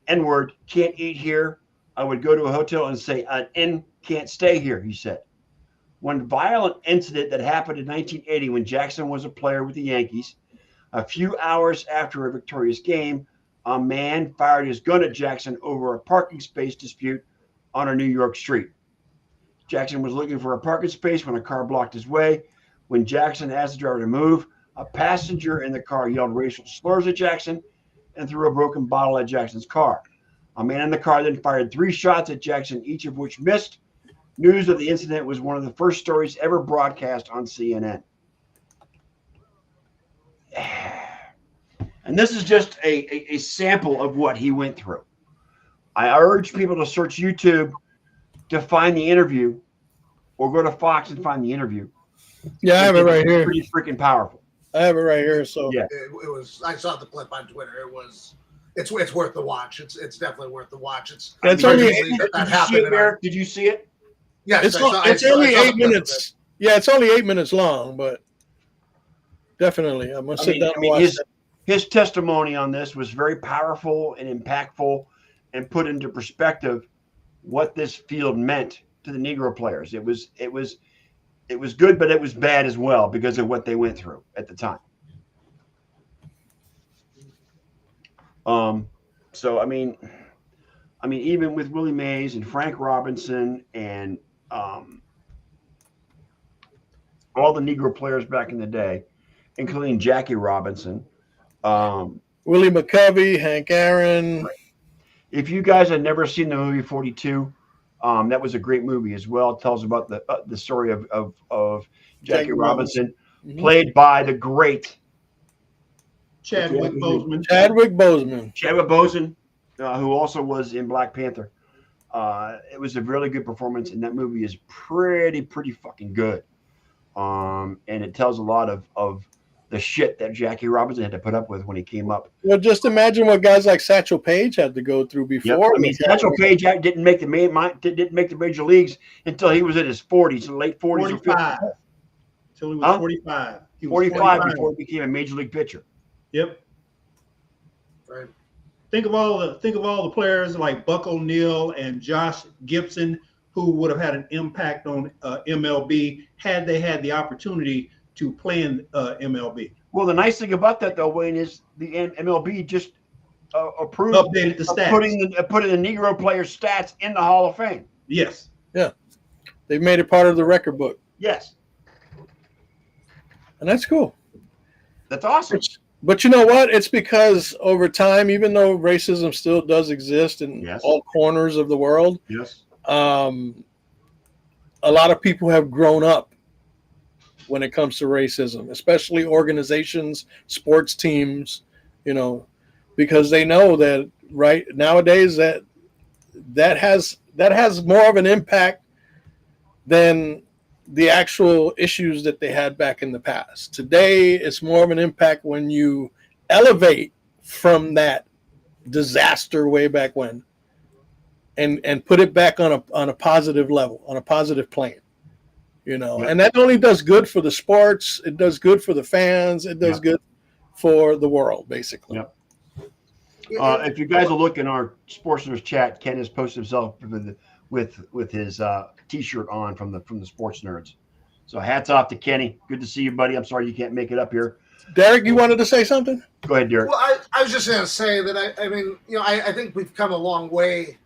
N-word, can't eat here. I would go to a hotel and say, an N can't stay here, he said. One violent incident that happened in 1980 when Jackson was a player with the Yankees, a few hours after a victorious game, a man fired his gun at Jackson over a parking space dispute on a New York street. Jackson was looking for a parking space when a car blocked his way. When Jackson asked the driver to move, a passenger in the car yelled racial slurs at Jackson and threw a broken bottle at Jackson's car. A man in the car then fired 3 shots at Jackson, each of which missed. News of the incident was one of the first stories ever broadcast on CNN. And this is just a sample of what he went through. I urge people to search YouTube to find the interview or go to Fox and find the interview. Yeah, I have it right here. Pretty freaking powerful. I have it right here. So yeah, it was. I saw the clip on Twitter. It's worth the watch. It's definitely worth the watch. It's only. that happened. Did you see it? Yes, It's only 8 minutes. Yeah, it's only 8 minutes long, but definitely, I'm gonna sit down and watch that. His testimony on this was very powerful and impactful, and put into perspective what this field meant to the Negro players. It was good, but it was bad as well because of what they went through at the time. So I mean, even with Willie Mays and Frank Robinson and all the Negro players back in the day, including Jackie Robinson, Willie McCovey, Hank Aaron. Right. If you guys had never seen the movie 42, that was a great movie as well. It tells about the story of Jackie Robinson, played by the great Chadwick Boseman. Chadwick Boseman, who also was in Black Panther. It was a really good performance, and that movie is pretty fucking good. And it tells a lot of the shit that Jackie Robinson had to put up with when he came up. Well, just imagine what guys like Satchel Paige had to go through before. Yep. I mean, Satchel Paige didn't make the major leagues until he was in his 40s, late 40s or 50s. Until he was 45. He was 45 before he became a major league pitcher. Yep. Right. Think of all the players like Buck O'Neil and Josh Gibson who would have had an impact on MLB had they had the opportunity to play in MLB. Well, the nice thing about that, though, Wayne, is the MLB just approved updated the stats, putting the Negro players' stats in the Hall of Fame. Yes. Yeah. They've made it part of the record book. Yes. And that's cool. That's awesome. But you know what? It's because over time, even though racism still does exist in all corners of the world, a lot of people have grown up when it comes to racism, especially organizations, sports teams, because they know that right nowadays that has more of an impact than the actual issues that they had back in the past. Today, it's more of an impact when you elevate from that disaster way back when and put it back on a positive level, on a positive plane. And that only does good for the sports. It does good for the fans. It does good for the world, basically. Yep. If you guys will look in our Sportsners chat, Ken has posted himself with his T-shirt on from the Sports Nerds. So hats off to Kenny. Good to see you, buddy. I'm sorry you can't make it up here. Derek, you wanted to say something? Go ahead, Derek. Well, I was just going to say that I think we've come a long way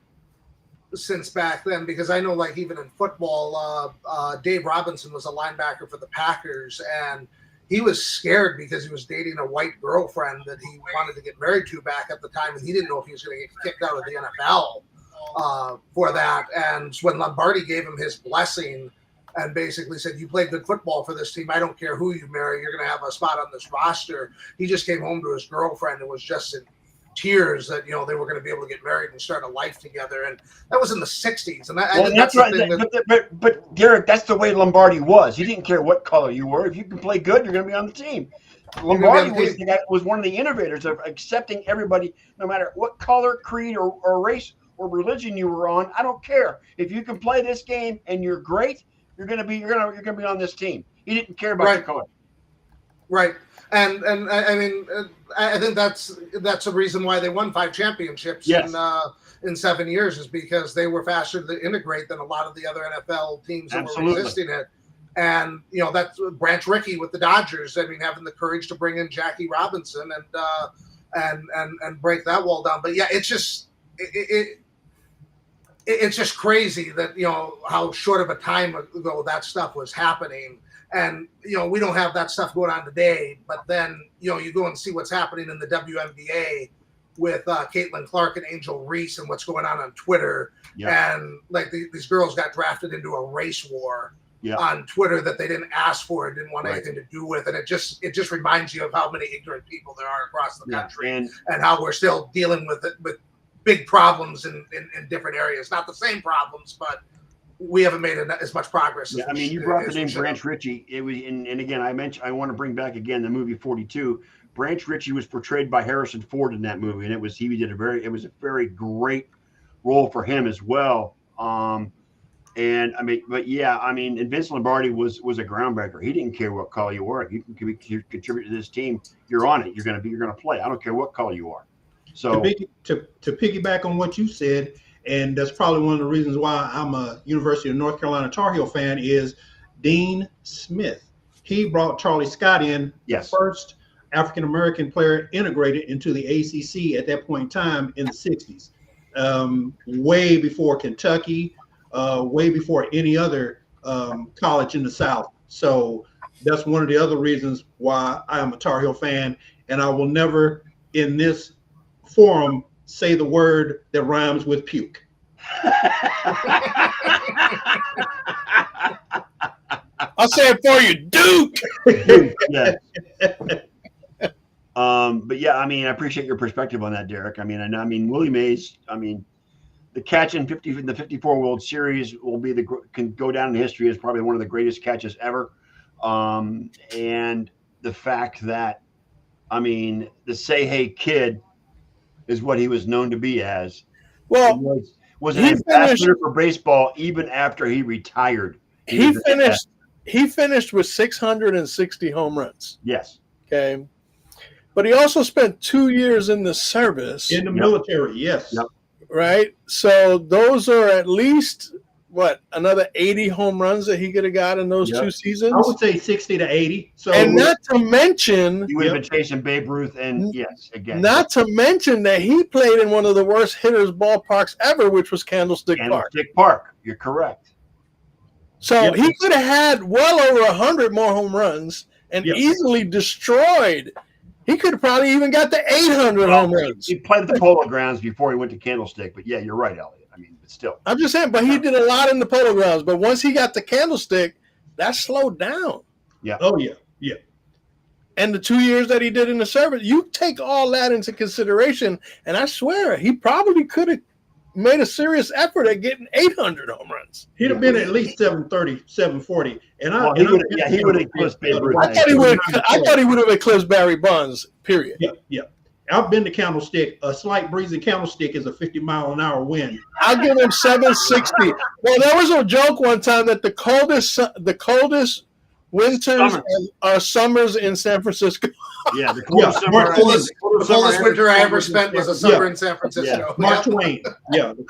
since back then, because I know, like, even in football, Dave Robinson was a linebacker for the Packers, and he was scared because he was dating a white girlfriend that he wanted to get married to back at the time, and he didn't know if he was going to get kicked out of the NFL for that. And when Lombardi gave him his blessing and basically said, "You played good football for this team. I don't care who you marry. You're going to have a spot on this roster." He just came home to his girlfriend and was just in tears that they were going to be able to get married and start a life together. And that was in the 60s. And I think that's right. But Derek, that's the way Lombardi was. He didn't care what color you were. If you can play good, you're going to be on the team. Lombardi was one of the innovators of accepting everybody, no matter what color, creed, or race or religion you were on. I don't care. If you can play this game and you're great, you're going to be on this team. He didn't care about your color. Right. And I mean, I think that's a reason why they won 5 championships in 7 years, is because they were faster to integrate than a lot of the other NFL teams that were resisting it. And that's Branch Rickey with the Dodgers. I mean, having the courage to bring in Jackie Robinson and break that wall down. But yeah, it's just it's just crazy that how short of a time ago that stuff was happening. And, we don't have that stuff going on today, but then, you go and see what's happening in the WNBA with Caitlin Clark and Angel Reese and what's going on Twitter. Yeah. And like these girls got drafted into a race war on Twitter that they didn't ask for and didn't want anything to do with. And it just reminds you of how many ignorant people there are across the country and how we're still dealing with it, with big problems in different areas. Not the same problems, but we haven't made as much progress. I mean, you brought the name Branch Rickey. It was, and again, I want to bring back again the movie 42. Branch Rickey was portrayed by Harrison Ford in that movie, and it was a very great role for him as well. And I mean, but yeah, I mean, and Vince Lombardi was a groundbreaker. He didn't care what color you were. If you can contribute to this team, you're on it. You're gonna play. I don't care what color you are. So to piggyback on what you said, and that's probably one of the reasons why I'm a University of North Carolina Tar Heel fan, is Dean Smith. He brought Charlie Scott in, yes, first African American player integrated into the ACC at that point in time in the 60s, way before Kentucky, way before any other college in the South. So that's one of the other reasons why I am a Tar Heel fan, and I will never in this forum say the word that rhymes with puke. I'll say it for you, Duke. Yeah. But yeah, I mean, I appreciate your perspective on that, Derek. I mean, Willie Mays. I mean, the catch in the 54 World Series can go down in history as probably one of the greatest catches ever. And the fact that, I mean, the say hey kid is what he was known to be as. Well, was an ambassador for baseball even after he retired. He finished with 660 home runs. Yes. Okay. But he also spent 2 years in the service. In the military, yes. Yep. Right? So those are at least, another 80 home runs that he could have got in those 2 seasons? I would say 60 to 80. So, and not to mention... He would have been chasing Babe Ruth, and yes, again. Not to mention that he played in one of the worst hitters' ballparks ever, which was Candlestick Park. Candlestick Park. You're correct. So he could have had well over 100 more home runs and easily destroyed. He could have probably even got to 800 home runs. He played at the Polo Grounds before he went to Candlestick, but yeah, you're right, Eliot. I mean, but still. I'm just saying, but he did a lot in the Polo Grounds. But once he got to Candlestick, that slowed down. Yeah. Oh, yeah. Yeah. And the 2 years that he did in the service, you take all that into consideration, and I swear he probably could have made a serious effort at getting 800 home runs. He'd have been at least 730, 740. And he would have eclipsed Babe Ruth. I thought he would have eclipsed Barry Bonds, period. Yeah, yeah. I've been to Candlestick. A slight breeze in Candlestick is a 50-mile-an-hour wind. I'll give him 760. Well, there was a joke one time that the coldest winters are summers in San Francisco. Yeah, the coldest winter I ever spent was a summer in San Francisco. Yeah. Mark Twain. Yeah, the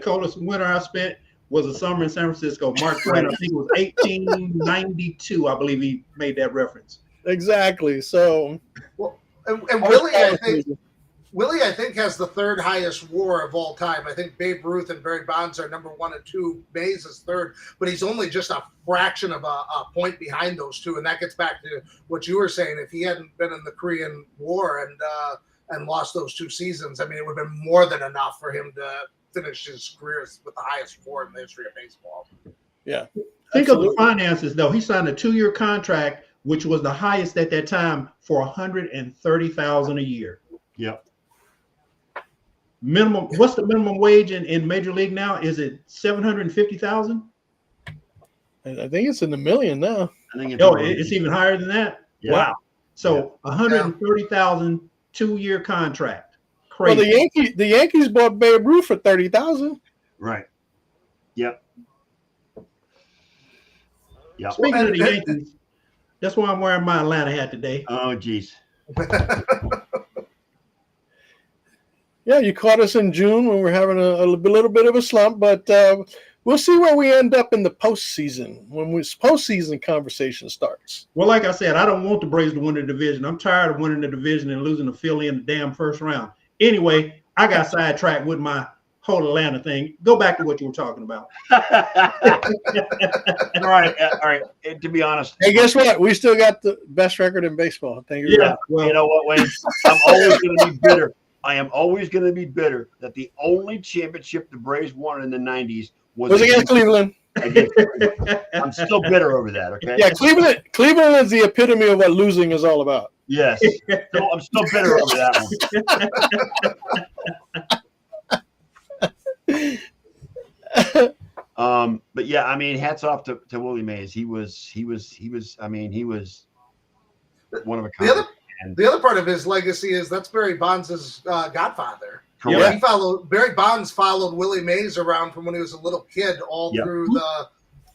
coldest winter I spent was a summer in San Francisco. Mark Twain, I think it was 1892. I believe he made that reference. Exactly. So, and Willie, I think, has the third highest WAR of all time. I think Babe Ruth and Barry Bonds are number 1 and 2. Mays is third, but he's only just a fraction of a point behind those two. And that gets back to what you were saying. If he hadn't been in the Korean War and lost those 2 seasons, I mean, it would have been more than enough for him to finish his career with the highest WAR in the history of baseball. Yeah. Think of the finances, though. He signed a 2-year contract, which was the highest at that time, for $130,000 a year. Yep. Minimum. What's the minimum wage in Major League now? Is it $750,000? I think it's in the million now. It's even higher than that. Yeah. Wow. So $130,000 2-year contract. Crazy. Well, the Yankees bought Babe Ruth for $30,000. Right. Yep. Yep. Speaking of the Yankees, that's why I'm wearing my Atlanta hat today. Oh, geez. Yeah, you caught us in June when we're having a little bit of a slump, but we'll see where we end up in the postseason when postseason conversation starts. Well, like I said, I don't want the Braves to win the division. I'm tired of winning the division and losing to Philly in the damn first round. Anyway, I got sidetracked with my whole Atlanta thing. Go back to what you were talking about. All right. To be honest, hey, guess what? We still got the best record in baseball. Thank you. Yeah. Well, you know what, Wayne? I'm always going to be bitter. I am always going to be bitter that the only championship the Braves won in the 90s was against Cleveland. I'm still bitter over that. Okay. Yeah, Cleveland is the epitome of what losing is all about. Yes. So I'm still bitter over that one. But yeah, I mean, hats off to Willie Mays. He was one of a kind. The other part of his legacy is that's Barry Bonds' godfather. Correct. He followed Barry Bonds followed Willie Mays around from when he was a little kid all through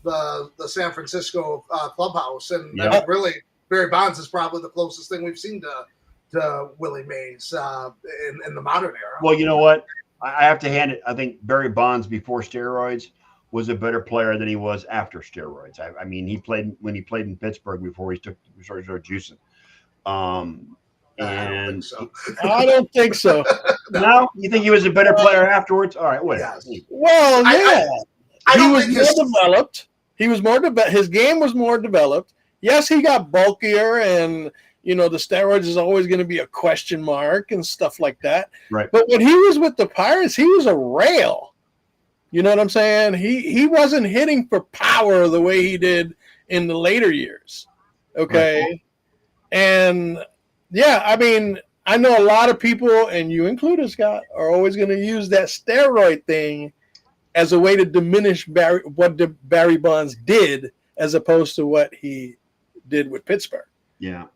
the San Francisco clubhouse, and really Barry Bonds is probably the closest thing we've seen to Willie Mays in the modern era. Well, you know what? I have to hand it. I think Barry Bonds before steroids was a better player than he was after steroids. I mean, he played in Pittsburgh before he started juicing. And I don't think so. No, you think he was a better player afterwards? All right, whatever. Yes. Well, yeah, I he was more developed. He was more his game was more developed. Yes, he got bulkier, and the steroids is always going to be a question mark and stuff like that. Right. But when he was with the Pirates, he was a rail. You know what I'm saying? He wasn't hitting for power the way he did in the later years. Okay, right. And yeah, I mean, I know a lot of people, and you included, Scott, are always going to use that steroid thing as a way to diminish what Barry Bonds did as opposed to what he did with Pittsburgh. Yeah.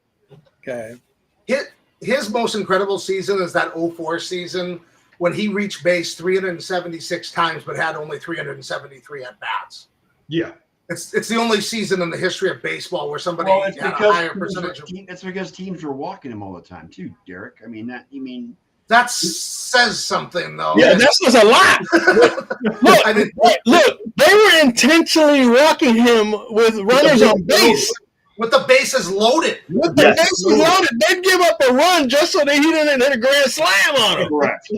Okay. His most incredible season is that 04 season when he reached base 376 times but had only 373 at-bats. Yeah. It's the only season in the history of baseball where somebody had a higher percentage. It's because teams were walking him all the time too, Derek. I mean that says something, though. Yeah, that says a lot. Look, they were intentionally walking him with runners on base. With the bases loaded. With the bases loaded, they'd give up a run just so that he didn't hit a grand slam on him. Correct.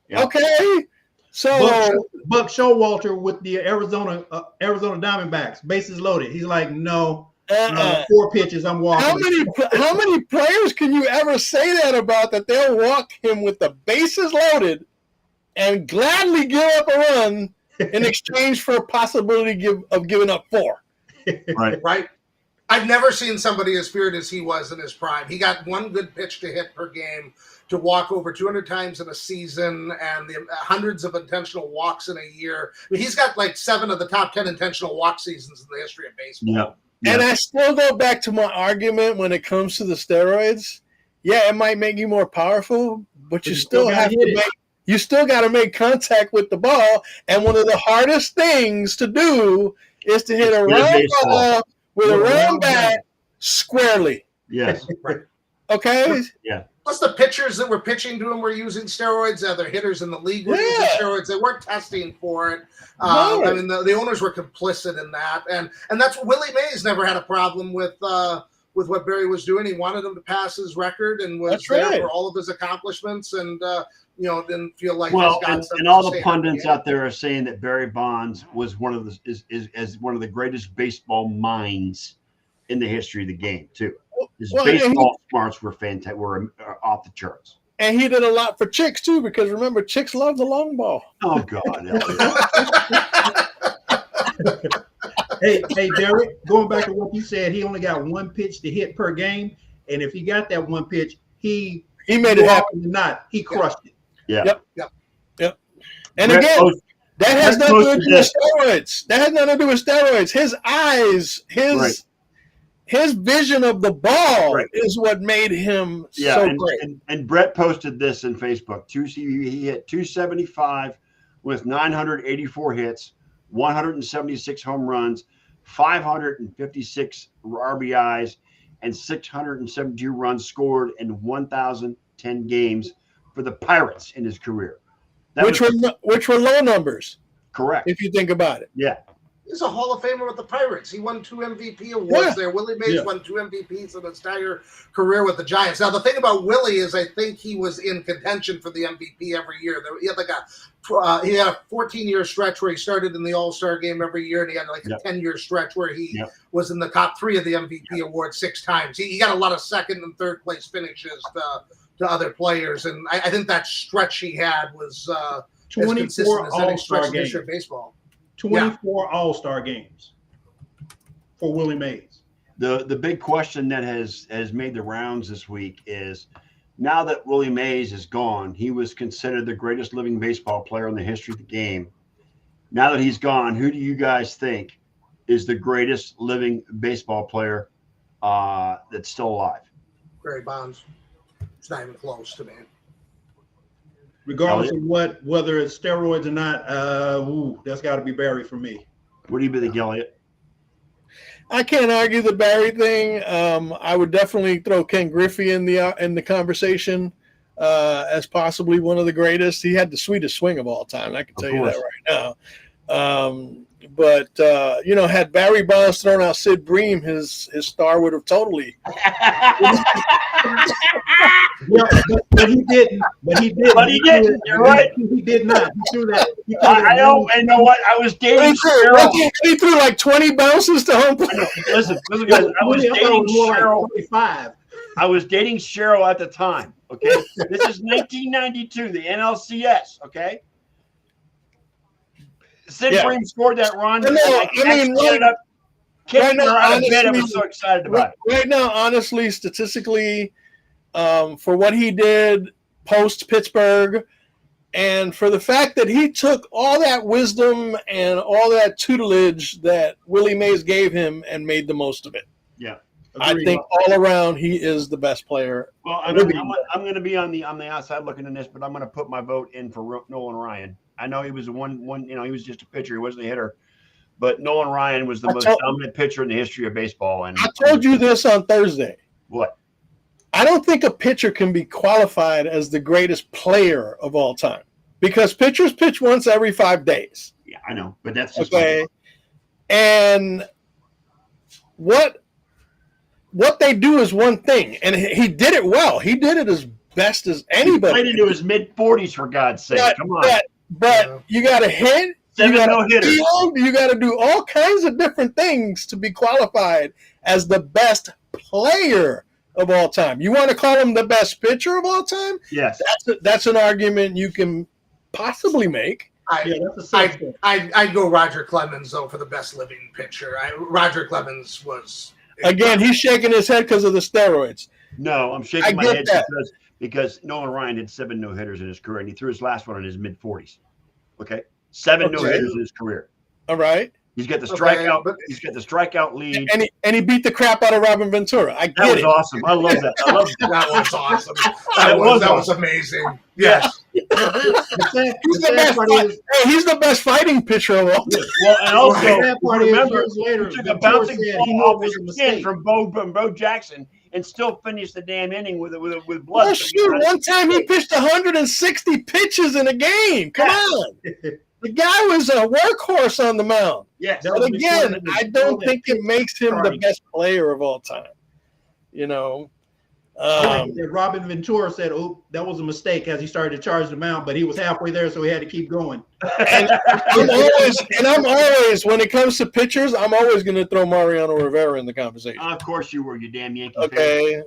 Yeah. Okay. So Buck Showalter with the Arizona Diamondbacks, bases loaded. He's like, no, 4 pitches, I'm walking. How many players can you ever say that about, that they'll walk him with the bases loaded and gladly give up a run in exchange for a possibility of giving up 4? Right. I've never seen somebody as feared as he was in his prime. He got 1 good pitch to hit per game, to walk over 200 times in a season, and the hundreds of intentional walks in a year. I mean, he's got like 7 of the top 10 intentional walk seasons in the history of baseball. Yeah. And I still go back to my argument when it comes to the steroids. Yeah, it might make you more powerful, but you still have to you still got to make contact with the ball. And one of the hardest things to do is to hit a round ball with a round bat squarely. Yes. Right. Okay. Yeah. Plus, the pitchers that were pitching to him were using steroids. Other hitters in the league were using steroids. They weren't testing for it. No. I mean, the owners were complicit in that, and that's what Willie Mays never had a problem with what Barry was doing. He wanted him to pass his record and was there for all of his accomplishments, and didn't feel like and all the pundits out there are saying that Barry Bonds was one of the greatest baseball minds in the history of the game too. His baseball smarts were fantastic, were off the charts. And he did a lot for chicks too, because remember, chicks love the long ball. Oh God. Hey, Derek, going back to what you said, he only got 1 pitch to hit per game, and if he got that 1 pitch, he made it happen. He crushed it. Yeah. Yep. And again, that has nothing to do with steroids. That has nothing to do with steroids. His eyes, his vision of the ball is what made him so great. And Brett posted this in Facebook. He hit 275 with 984 hits, 176 home runs, 556 RBIs, and 672 runs scored in 1,010 games for the Pirates in his career. Which were low numbers. Correct. If you think about it. Yeah. He's a Hall of Famer with the Pirates. He won 2 MVP awards there. Willie Mays won 2 MVPs in his entire career with the Giants. Now, the thing about Willie is I think he was in contention for the MVP every year. He had a 14-year stretch where he started in the All-Star game every year, and he had like a 10-year stretch where he was in the top 3 of the MVP award 6 times. He got a lot of second and third place finishes to other players, and I think that stretch he had was 24 All-Star games games. Baseball. 24 All-Star games for Willie Mays. The big question that has made the rounds this week is, now that Willie Mays is gone, he was considered the greatest living baseball player in the history of the game. Now that he's gone, who do you guys think is the greatest living baseball player that's still alive? Barry Bonds. It's not even close to me. Regardless of whether it's steroids or not, that's got to be Barry for me. What do you think, Eliot? I can't argue the Barry thing. I would definitely throw Ken Griffey in the conversation as possibly one of the greatest. He had the sweetest swing of all time. I can tell you that right now. But had Barry Bonds thrown out Sid Bream, his star would have totally. But he didn't. But he didn't. You're right. He did not. He threw that. I know. And know what? I was dating Cheryl. He threw like 20 bounces to home plate. Listen, guys. I was dating Cheryl. Like I was dating Cheryl at the time. Okay, this is 1992, the NLCS. Okay. Sid Bream scored that run. Kicking her out of bed. I was so excited about it. Right now, honestly, statistically, for what he did post Pittsburgh, and for the fact that he took all that wisdom and all that tutelage that Willie Mays gave him and made the most of it. Yeah, I think all around he is the best player. Well, I'm going to be on the outside looking in this, but I'm going to put my vote in for Nolan Ryan. I know he was one. He was just a pitcher. He wasn't a hitter. But Nolan Ryan was the most dominant pitcher in the history of baseball. And I told you this on Thursday. What? I don't think a pitcher can be qualified as the greatest player of all time because pitchers pitch once every 5 days. Yeah, I know, but that's just okay. And what they do is one thing, and he did it well. He did it as best as anybody. He played into his mid-40s, for God's sake. Come on. But you got to hit. 7 no-hitters. You got to do all kinds of different things to be qualified as the best player of all time. You want to call him the best pitcher of all time? Yes. That's an argument you can possibly make. I'd go Roger Clemens, though, for the best living pitcher. Roger Clemens was... Again, he's shaking his head because of the steroids. No, I'm shaking my head because Nolan Ryan had 7 no-hitters in his career, and he threw his last one in his mid-40s. Okay? 7 no-hitters in his career. All right. He's got the strikeout. He's got the strikeout lead, and he beat the crap out of Robin Ventura. That was awesome. I love that. That was awesome. That was amazing. Yes. He's the best fighting pitcher of all time. Well, and also remember, later, he took a bouncing ball off his skin from Bo Jackson and still finished the damn inning with blood. Oh, shoot. One time he pitched 160 pitches in a game. Come on. The guy was a workhorse on the mound. Yes. But again, I don't think it makes him the best player of all time. Robin Ventura said, "Oh, that was a mistake," as he started to charge the mound, but he was halfway there, so he had to keep going. And I'm always, when it comes to pitchers, I'm always going to throw Mariano Rivera in the conversation. Of course you were, you damn Yankee. Okay.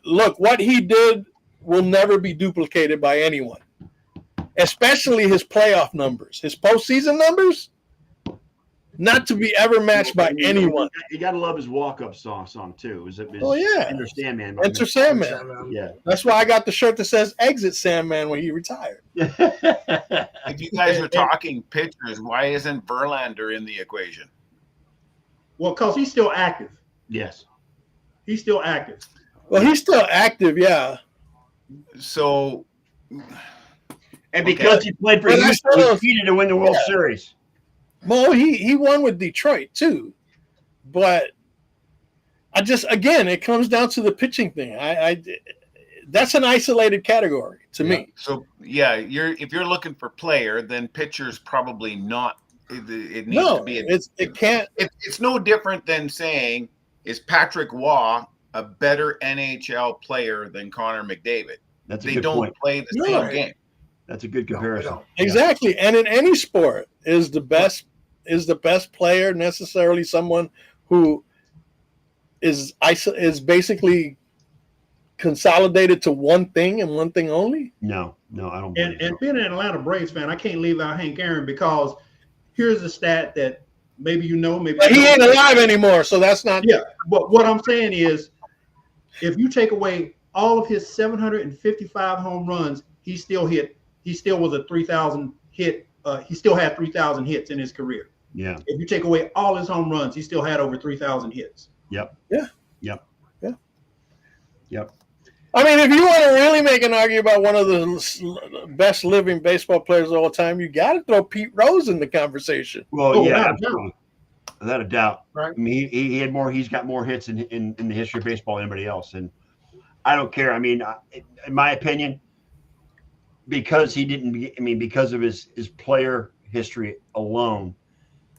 Look, what he did will never be duplicated by anyone. Especially his playoff numbers, his postseason numbers, not to be ever matched by anyone. You got to love his walk-up song too. Enter Sandman. Enter Sandman. Yeah. That's why I got the shirt that says "Exit Sandman" when he retired. If you guys are talking pitchers, why isn't Verlander in the equation? Well, because he's still active. Yes. He's still active. Well, he's still active, yeah. So. And because he played for Houston, he cheated to win the World Series. Well, he won with Detroit too, but it comes down to the pitching thing. That's an isolated category to me. So if you're looking for player, then pitcher's probably not. It needs to be. It can't. It's no different than saying, is Patrick Waugh a better NHL player than Connor McDavid? They don't play the same game. That's a good comparison. Exactly. And in any sport, is the best player necessarily someone who is basically consolidated to one thing and one thing only? No, I don't. And being an Atlanta Braves fan, I can't leave out Hank Aaron because here's a stat that maybe maybe he ain't alive anymore, so that's not. Yeah, but what I'm saying is, if you take away all of his 755 home runs, he still was a 3,000 hit. He still had 3,000 hits in his career. Yeah. If you take away all his home runs, he still had over 3,000 hits. Yep. Yeah. Yep. Yeah. Yep. I mean, if you want to really make an argument about one of the best living baseball players of all time, you got to throw Pete Rose in the conversation. Well, yeah, absolutely. Without a doubt. Right. I mean, he had more. He's got more hits in the history of baseball than anybody else, and I don't care. I mean, in my opinion, because he didn't. I mean, because of his player history alone,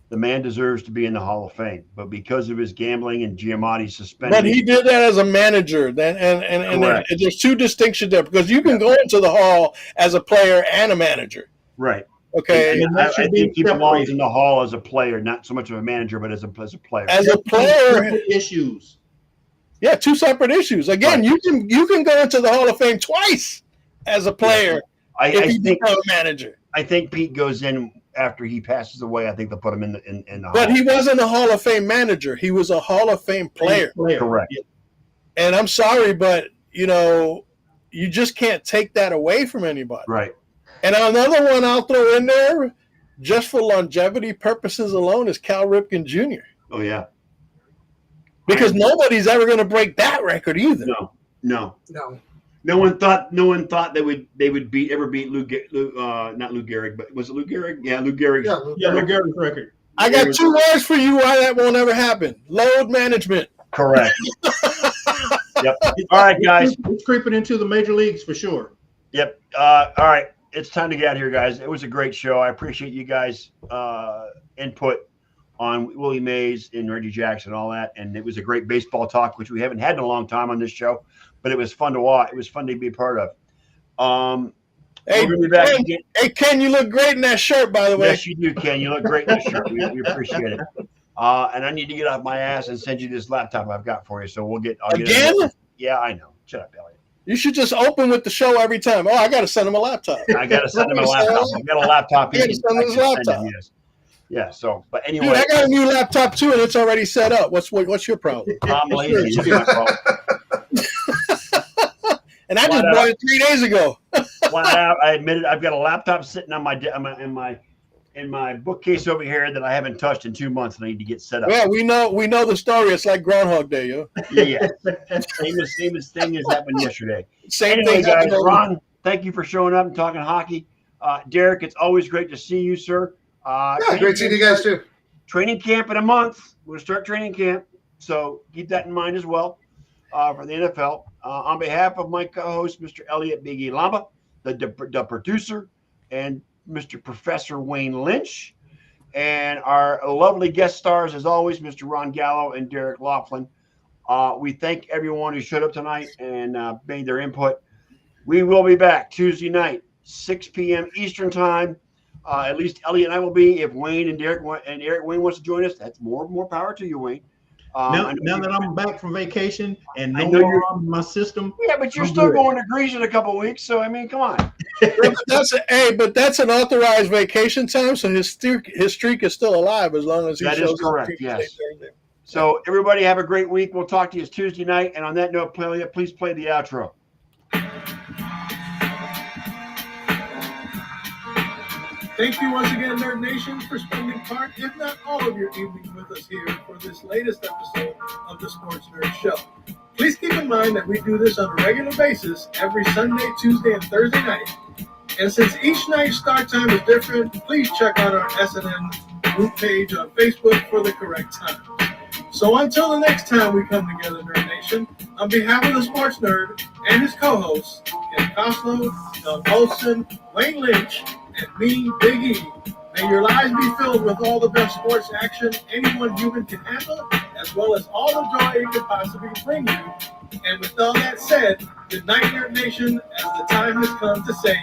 the man deserves to be in the Hall of Fame. But because of his gambling and Giamatti suspended, but he did that as a manager. Then and there's two distinctions there, because you can go into the Hall as a player and a manager. right? Okay, I think he belongs in the Hall as a player, not so much of a manager, but as a player. As a player, issues. Yeah, two separate issues. Again, Right. you can go into the Hall of Fame twice as a player if you become a manager. I think Pete goes in after he passes away. I think they'll put him in the But Hall. he wasn't a Hall of Fame manager. He was a Hall of Fame player. Correct. And I'm sorry, but you just can't take that away from anybody. Right. And another one I'll throw in there, just for longevity purposes alone, is Cal Ripken Jr. Oh yeah. Because nobody's ever going to break that record either. No. No one thought they would ever beat not Lou Gehrig, but was it Lou Gehrig? Yeah, Lou Gehrig. Yeah, Lou Gehrig's record. I got two words for you why that won't ever happen. Load management. Correct. Yep. All right, guys. It's creeping into the major leagues for sure. Yep. All right. It's time to get out of here, guys. It was a great show. I appreciate you guys' input on Willie Mays and Reggie Jackson and all that. And it was a great baseball talk, which we haven't had in a long time on this show, but it was fun to watch. It was fun to be a part of. Hey, Ken, you look great in that shirt, by the way. Yes, you do, Ken. You look great in that shirt. We appreciate it. And I need to get off my ass and send you this laptop I've got for you. So I'll get Again? Yeah, I know. Shut up, Eliot. You should just open with the show every time. Oh, I got to send him a laptop. I got to send him a laptop. I got a laptop. You got to send him his laptop. Yes. Yeah. So, but anyway, Dude, I got a new laptop too, and it's already set up. What's your problem? I'm lazy. It's my problem. And I just bought it 3 days ago. I admit it. I've got a laptop sitting on in my bookcase over here that I haven't touched in 2 months, and I need to get set up. Yeah, we know the story. It's like Groundhog Day, yo. Yeah. Same thing as happened yesterday. Same thing, guys. Ron, thank you for showing up and talking hockey. Derek, it's always great to see you, sir. Great seeing you guys too. Training camp in a month. We're going to start training camp, so keep that in mind as well for the NFL. On behalf of my co-host, Mr. Eliot Biggie Lomba, the producer, and Mr. Professor Wayne Lynch, and our lovely guest stars, as always, Mr. Ron Gallo and Derek Laughlin. We thank everyone who showed up tonight and made their input. We will be back Tuesday night, 6 p.m. Eastern time. At least Eliot and I will be. If Wayne and Eric Wayne wants to join us, that's more power to you, Wayne. Now that I'm back from vacation and no more on my system. Yeah, but you're still going to Greece in a couple of weeks, so I mean, come on. But that's an authorized vacation time, so his streak is still alive as long as he that shows is correct. Yes. there. So everybody have a great week. We'll talk to you Tuesday night. And on that note, please play the outro. Thank you once again, Nerd Nation, for spending part, if not all, of your evening with us here for this latest episode of the Sports Nerd Show. Please keep in mind that we do this on a regular basis every Sunday, Tuesday, and Thursday night. And since each night's start time is different, please check out our SNN group page on Facebook for the correct time. So until the next time we come together, Nerd Nation, on behalf of the Sports Nerd and his co-hosts, Ken Costlow, Jon Olson, Wayne Lynch, and me, Big E, may your lives be filled with all the best sports action anyone human can handle, as well as all the joy it could possibly bring you. And with all that said, good night, Nerd Nation, as the time has come to say